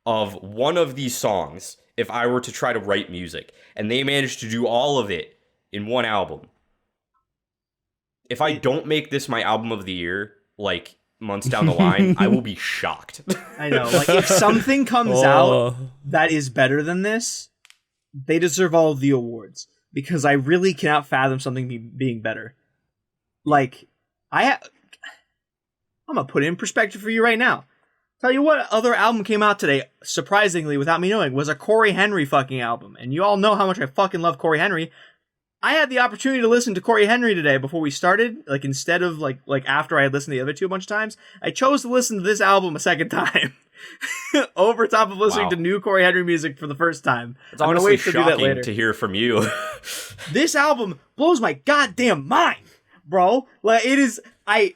of one of these songs if I were to try to write music. And they managed to do all of it in one album. If I don't make this my album of the year, like, months down the line, I will be shocked. I know. Like, if something comes out that is better than this, they deserve all of the awards. Because I really cannot fathom something being better. Like, I'm gonna put it in perspective for you right now. Tell you what other album came out today, surprisingly, without me knowing, was a Corey Henry fucking album. And you all know how much I fucking love Corey Henry. I had the opportunity to listen to Corey Henry today before we started. Like, instead of, like after I had listened to the other two a bunch of times, I chose to listen to this album a second time. Over top of listening to new Corey Henry music for the first time. It's honestly shocking to hear from you. This album blows my goddamn mind, bro. Like, it is... And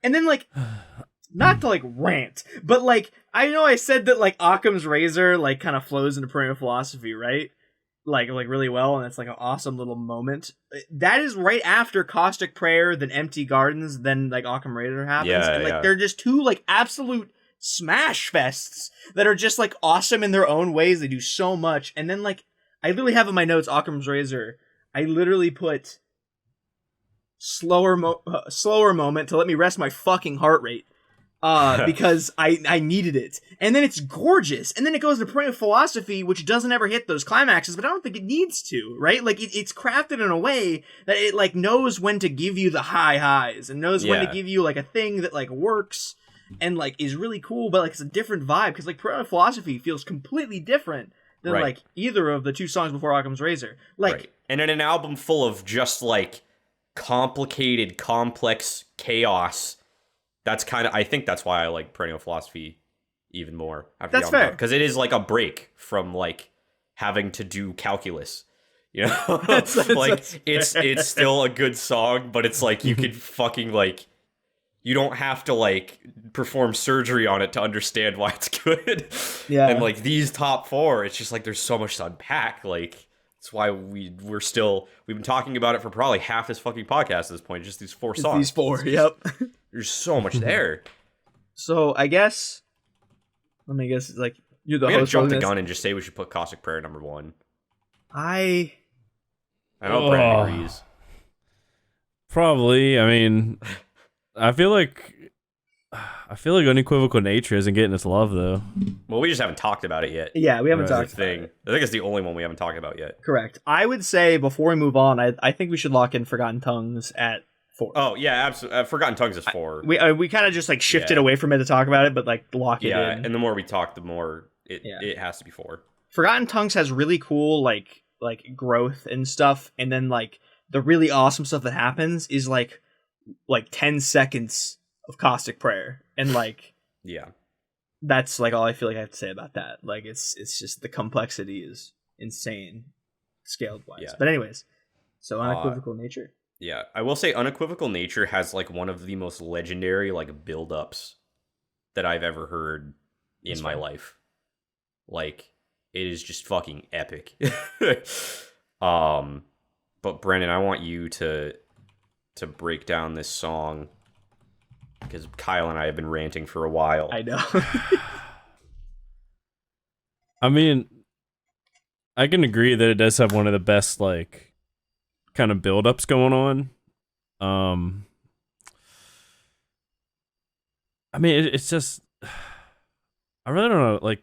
then, like... Not to, like, rant, but, like, I know I said that, like, Occam's razor, like, kind of flows into perennial philosophy, right? Like really well, and it's, like, an awesome little moment. That is right after Caustic Prayer, then Empty Gardens, then, like, Occam Razor happens. Yeah, and, like, they're just two, like, absolute smash fests that are just, like, awesome in their own ways. They do so much. And then, like, I literally have in my notes, Occam's Razor, I literally put slower moment to let me rest my fucking heart rate. Because I needed it. And then it's gorgeous. And then it goes to Perennial Philosophy, which doesn't ever hit those climaxes, but I don't think it needs to, right? Like, it's crafted in a way that it, like, knows when to give you the high highs and knows when to give you, like, a thing that, like, works and, like, is really cool, but, like, it's a different vibe. Because, like, Perennial Philosophy feels completely different than, like, either of the two songs before Occam's Razor. Like, And in an album full of just, like, complicated, complex chaos... I think that's why I like Perennial Philosophy even more. That's fair. Because it is like a break from like having to do calculus. You know? It's still a good song, but it's like you could fucking like you don't have to like perform surgery on it to understand why it's good. Yeah. And like these top 4, it's just like there's so much to unpack. Like that's why we've been talking about it for probably half this fucking podcast at this point. Just these 4 songs. These 4, yep. There's so much there. So I guess, let me guess, like you're the We're gonna host. jump the gun and just say we should put Caustic Prayer number 1. I know Brennan agrees. Probably. I mean, I feel like Unequivocal Nature isn't getting its love though. Well, we just haven't talked about it yet. Yeah, we haven't That's talked the thing. about it. I think it's the only one we haven't talked about yet. Correct. I would say before we move on, I think we should lock in Forgotten Tongues at 4. Oh yeah, absolutely. Forgotten Tongues is 4. We kind of just like shifted away from it to talk about it, but like lock it in. And the more we talk, the more it has to be 4. Forgotten Tongues has really cool like growth and stuff, and then like the really awesome stuff that happens is like 10 seconds of Caustic Prayer, and like that's like all I feel like I have to say about that. Like it's just the complexity is insane scaled wise. Yeah. But anyways, so Unequivocal Nature. Yeah, I will say Unequivocal Nature has like one of the most legendary like build-ups that I've ever heard in my life. Like it is just fucking epic. But Brennan, I want you to break down this song because Kyle and I have been ranting for a while. I know. I mean, I can agree that it does have one of the best like kind of build-ups going on. I mean, it's just I really don't know. Like,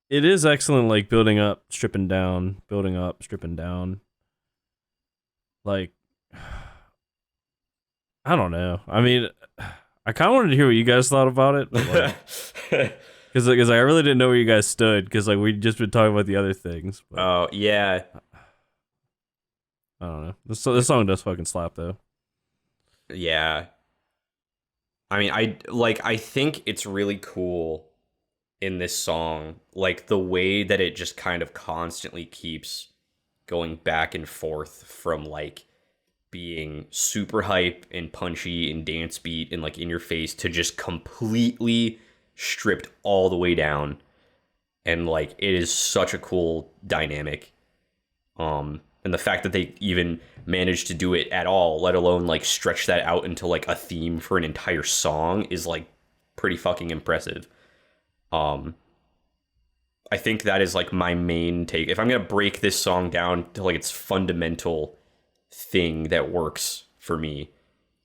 it is excellent. Like building up, stripping down, building up, stripping down. Like, I don't know. I mean, I kind of wanted to hear what you guys thought about it, but like, because I really didn't know where you guys stood. Because like we just been talking about the other things. But, Oh yeah, I don't know. This song does fucking slap though. yeah. I mean, I think it's really cool in this song, like the way that it just kind of constantly keeps going back and forth from like being super hype and punchy and dance beat and like in your face to just completely stripped all the way down. And like it is such a cool dynamic. And the fact that they even managed to do it at all, let alone like stretch that out into like a theme for an entire song, is like pretty fucking impressive. I think that is like my main take. If I'm gonna break this song down to like its fundamental thing that works for me,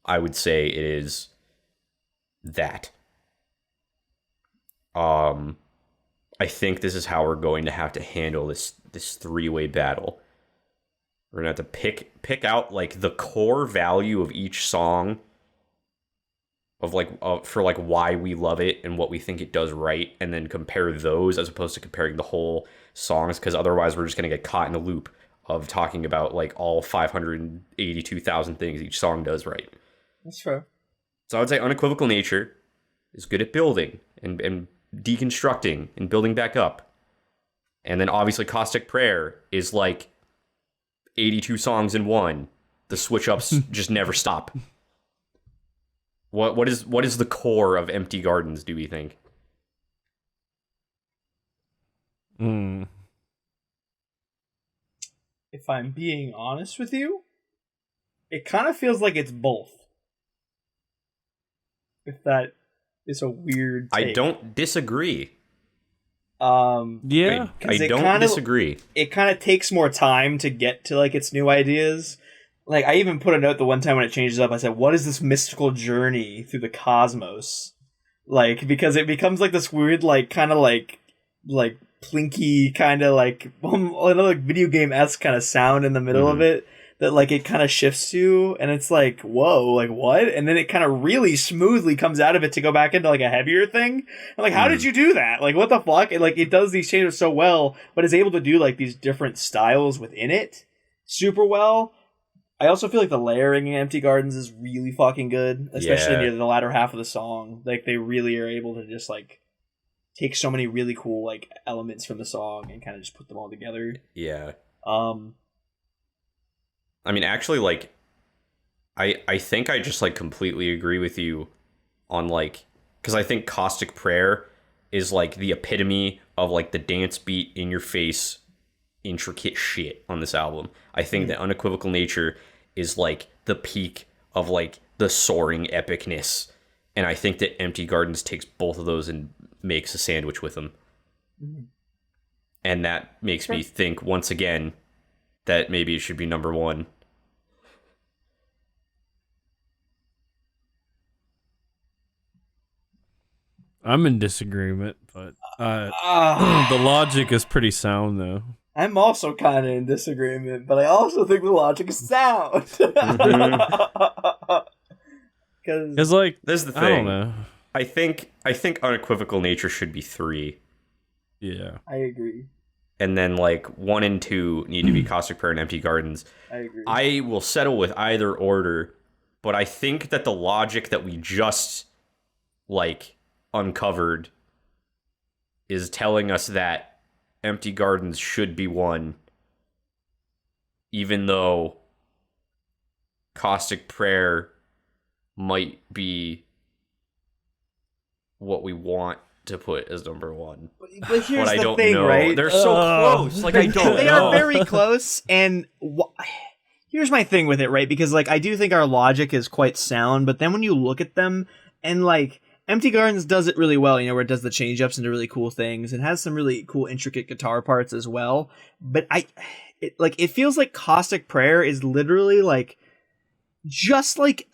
I would say it is that. I think this is how we're going to have to handle this 3-way battle. We're gonna have to pick out like the core value of each song, of like for like why we love it and what we think it does right, and then compare those as opposed to comparing the whole songs, because otherwise we're just gonna get caught in a loop of talking about like all 582,000 things each song does right. That's fair. So I would say Unequivocal Nature is good at building and deconstructing and building back up. And then obviously Caustic Prayer is like 82 songs in one. The switch ups just never stop. What is the core of Empty Gardens, do we think? If I'm being honest with you, it kind of feels like it's both. If that is a weird take. I don't disagree. Yeah, I don't disagree. It kind of takes more time to get to like its new ideas. Like I even put a note the one time when it changes up. I said, "What is this mystical journey through the cosmos?" Like because it becomes like this weird, like kind of like plinky kind of like another video game-esque kind of sound in the middle of it that like it kind of shifts to, and it's like, whoa, like what? And then it kind of really smoothly comes out of it to go back into like a heavier thing. I'm like, how did you do that? Like what the fuck? And like it does these changes so well, but is able to do like these different styles within it super well. I also feel like the layering in Empty Gardens is really fucking good, especially near the latter half of the song. Like they really are able to just like take so many really cool like elements from the song and kind of just put them all together. Yeah. I mean, actually, like, I think I just like completely agree with you on like, because I think Caustic Prayer is like the epitome of like the dance beat in your face intricate shit on this album. I think that Unequivocal Nature is like the peak of like the soaring epicness, and I think that Empty Gardens takes both of those and makes a sandwich with them. And that makes me think once again that maybe it should be number one. I'm in disagreement, but the logic is pretty sound, though. I'm also kind of in disagreement, but I also think the logic is sound. Because, like, this is the thing. I don't know. I think Unequivocal Nature should be 3. Yeah. I agree. And then, like, 1 and 2 need to be Caustic Prayer and Empty Gardens. I agree. I will settle with either order, but I think that the logic that we just, like, uncovered is telling us that Empty Gardens should be 1, even though Caustic Prayer might be what we want to put as number 1. But here's but I the don't thing, know. right? They're so close. Like, I don't They know. are very close, and here's my thing with it, right? Because, like, I do think our logic is quite sound, but then when you look at them, and, like, Empty Gardens does it really well, you know, where it does the change-ups into really cool things, and has some really cool, intricate guitar parts as well, but it feels like Caustic Prayer is literally, like, just, like,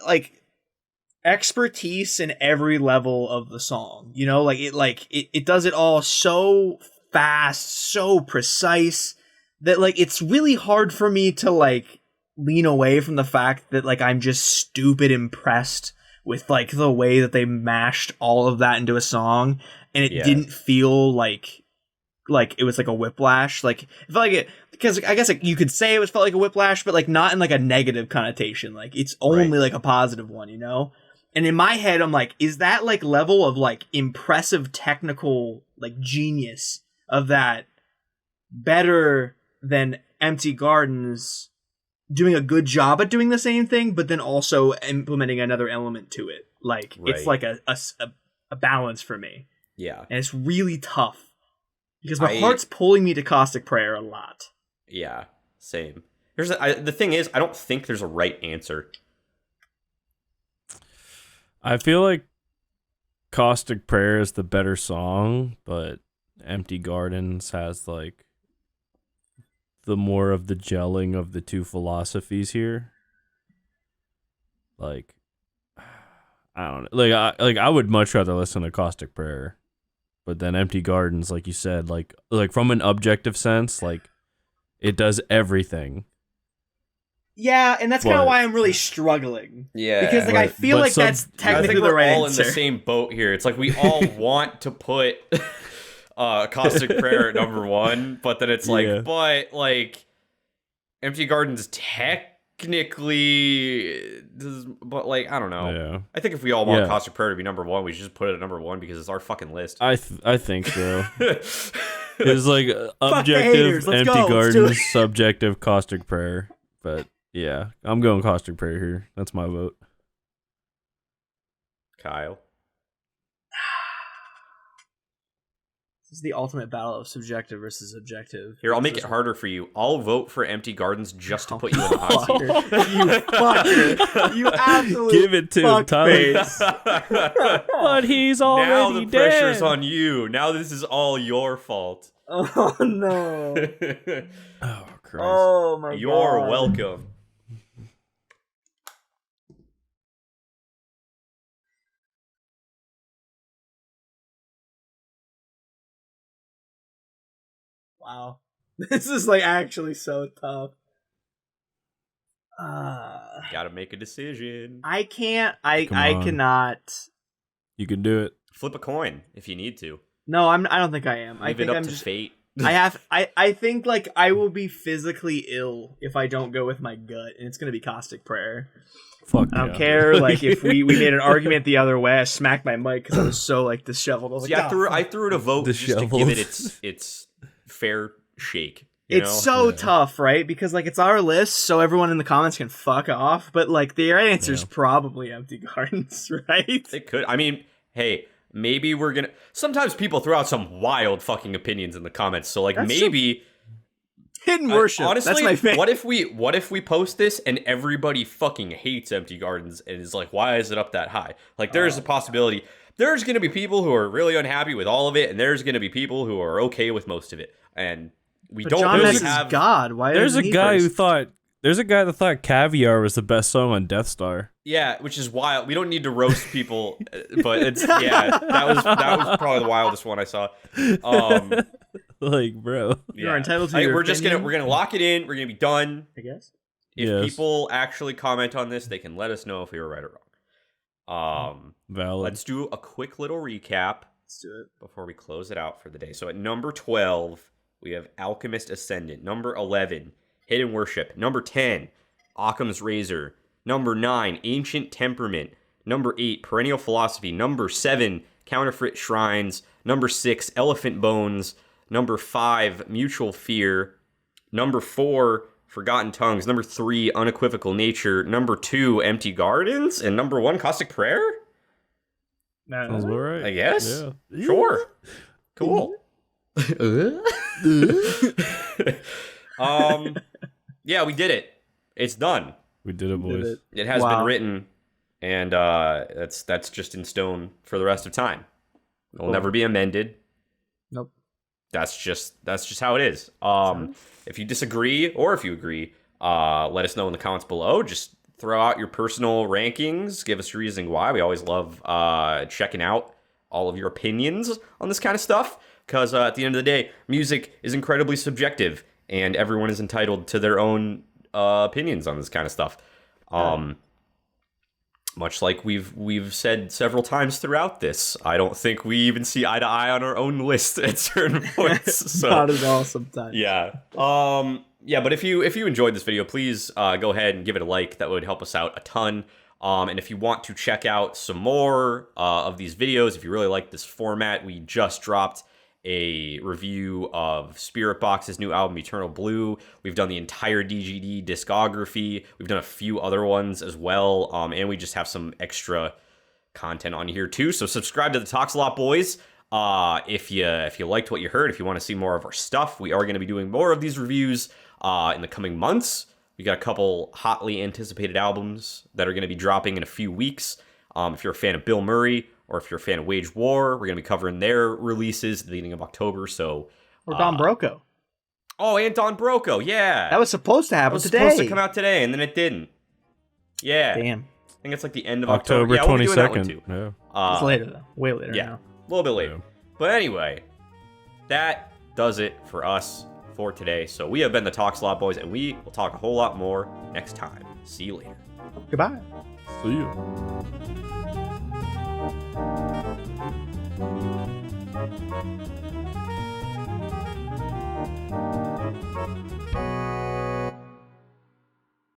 expertise in every level of the song, you know, it does it all so fast, so precise, that like it's really hard for me to like lean away from the fact that like I'm just stupid impressed with like the way that they mashed all of that into a song, and it didn't feel like it was like a whiplash. Like it felt like it, because I guess like you could say it felt like a whiplash, but like not in like a negative connotation. Like it's only like a positive one, you know. And in my head, I'm like, is that like level of like impressive technical like genius of that better than Empty Gardens doing a good job at doing the same thing, but then also implementing another element to it? Like it's like a balance for me. Yeah, and it's really tough because my heart's pulling me to Caustic Prayer a lot. Yeah, same. The thing is, I don't think there's a right answer. I feel like Caustic Prayer is the better song, but Empty Gardens has like the more of the gelling of the two philosophies here. Like, I don't know. I would much rather listen to Caustic Prayer, but then Empty Gardens, like you said, like from an objective sense, like it does everything. Yeah, and that's kind of why I'm really struggling. Yeah, because like I feel like that's technically the right answer. We're all in the same boat here. It's like we all want to put Caustic Prayer at number 1, but then it's like, but like Empty Gardens technically, but like I don't know. Yeah. I think if we all want Caustic Prayer to be number 1, we should just put it at number 1 because it's our fucking list. I think so. It's like objective Empty Gardens, subjective Caustic Prayer, but. Yeah, I'm going Caustic Prayer here. That's my vote. Kyle. This is the ultimate battle of subjective versus objective. Here, I'll make it harder for you. I'll vote for Empty Gardens just to put you in the hot seat. You fucker. You absolute give it to him, Tyler. But he's already now the dead. pressure's on you. Now this is all your fault. Oh, no. Oh, Christ. Oh, my God. You're welcome. Wow. This is like actually so tough. Gotta make a decision. I can't. I cannot. You can do it. Flip a coin if you need to. No, I don't think I am. Leave it up to fate. I think like I will be physically ill if I don't go with my gut, and it's gonna be Caustic Prayer. Fuck I don't care. Like if we made an argument the other way, I smacked my mic because I was so like disheveled. I was like, I threw it a vote just to give it its fair shake. It's so Yeah. tough, right? Because like it's our list, so everyone in the comments can fuck off. But like the right answer is Yeah. probably Empty Gardens, right? It could. I mean, hey, maybe we're gonna. Sometimes people throw out some wild fucking opinions in the comments. So like That's maybe Hidden Worship. honestly, That's my favorite. what if we post this and everybody fucking hates Empty Gardens and is like, why is it up that high? Like there's a possibility. There's gonna be people who are really unhappy with all of it, and there's gonna be people who are okay with most of it. And we But don't John really Max have. is God. Why? There's a doesn't he guy who first? thought. There's a guy that thought Caviar was the best song on Death Star. Yeah, which is wild. We don't need to roast people, but it's that was probably the wildest one I saw. Like, bro. You are entitled to your we're just opinion. we're gonna lock it in. We're gonna be done. I guess. If Yes. people actually comment on this, they can let us know if we were right or wrong. Valid. Let's do a quick little recap Let's do it. before we close it out for the day. So at number 12, we have Alchemist Ascendant. Number 11, Hidden Worship. Number 10, Occam's Razor. Number 9, Ancient Temperament. Number 8, Perennial Philosophy. Number 7, Counterfeit Shrines. Number 6, Elephant Bones. Number 5, Mutual Fear. Number 4, Forgotten Tongues. Number 3, Unequivocal Nature. Number 2, Empty Gardens. And number 1, Caustic Prayer? Sounds about right. I guess. Yeah. Sure. Cool. Yeah, we did it. It's done. We did it, boys. Did it. It has Wow. been written, and that's just in stone for the rest of time. It'll Cool. never be amended. Nope. That's just how it is. If you disagree or if you agree, let us know in the comments below. Just throw out your personal rankings. Give us your reasoning why. We always love checking out all of your opinions on this kind of stuff. Because at the end of the day, music is incredibly subjective, and everyone is entitled to their own opinions on this kind of stuff. Much like we've said several times throughout this, I don't think we even see eye to eye on our own list at certain points. So Not at all. Sometimes. yeah. Yeah, but if you enjoyed this video, please go ahead and give it a like. That would help us out a ton. And if you want to check out some more of these videos, if you really like this format, we just dropped a review of Spirit Box's new album, Eternal Blue. We've done the entire DGD discography. We've done a few other ones as well. And we just have some extra content on here too. So subscribe to the Talks a Lot Boys. If you liked what you heard, if you want to see more of our stuff, we are going to be doing more of these reviews in the coming months. We got a couple hotly anticipated albums that are going to be dropping in a few weeks. If you're a fan of Bill Murray or if you're a fan of Wage War, we're going to be covering their releases at the beginning of October. So, Or Don Broco. oh, and Don Broco, yeah, That was supposed to that happen was today. supposed to come out today, and then it didn't. Yeah, Damn. I think it's like the end of October Yeah, we'll be doing that one 22nd. too. Yeah. It's later though. Way later yeah. now. A little bit later. Yeah. But anyway, that does it for us for today. So we have been the Talks a Lot Boys, and we will talk a whole lot more next time. See you later. Goodbye. See you.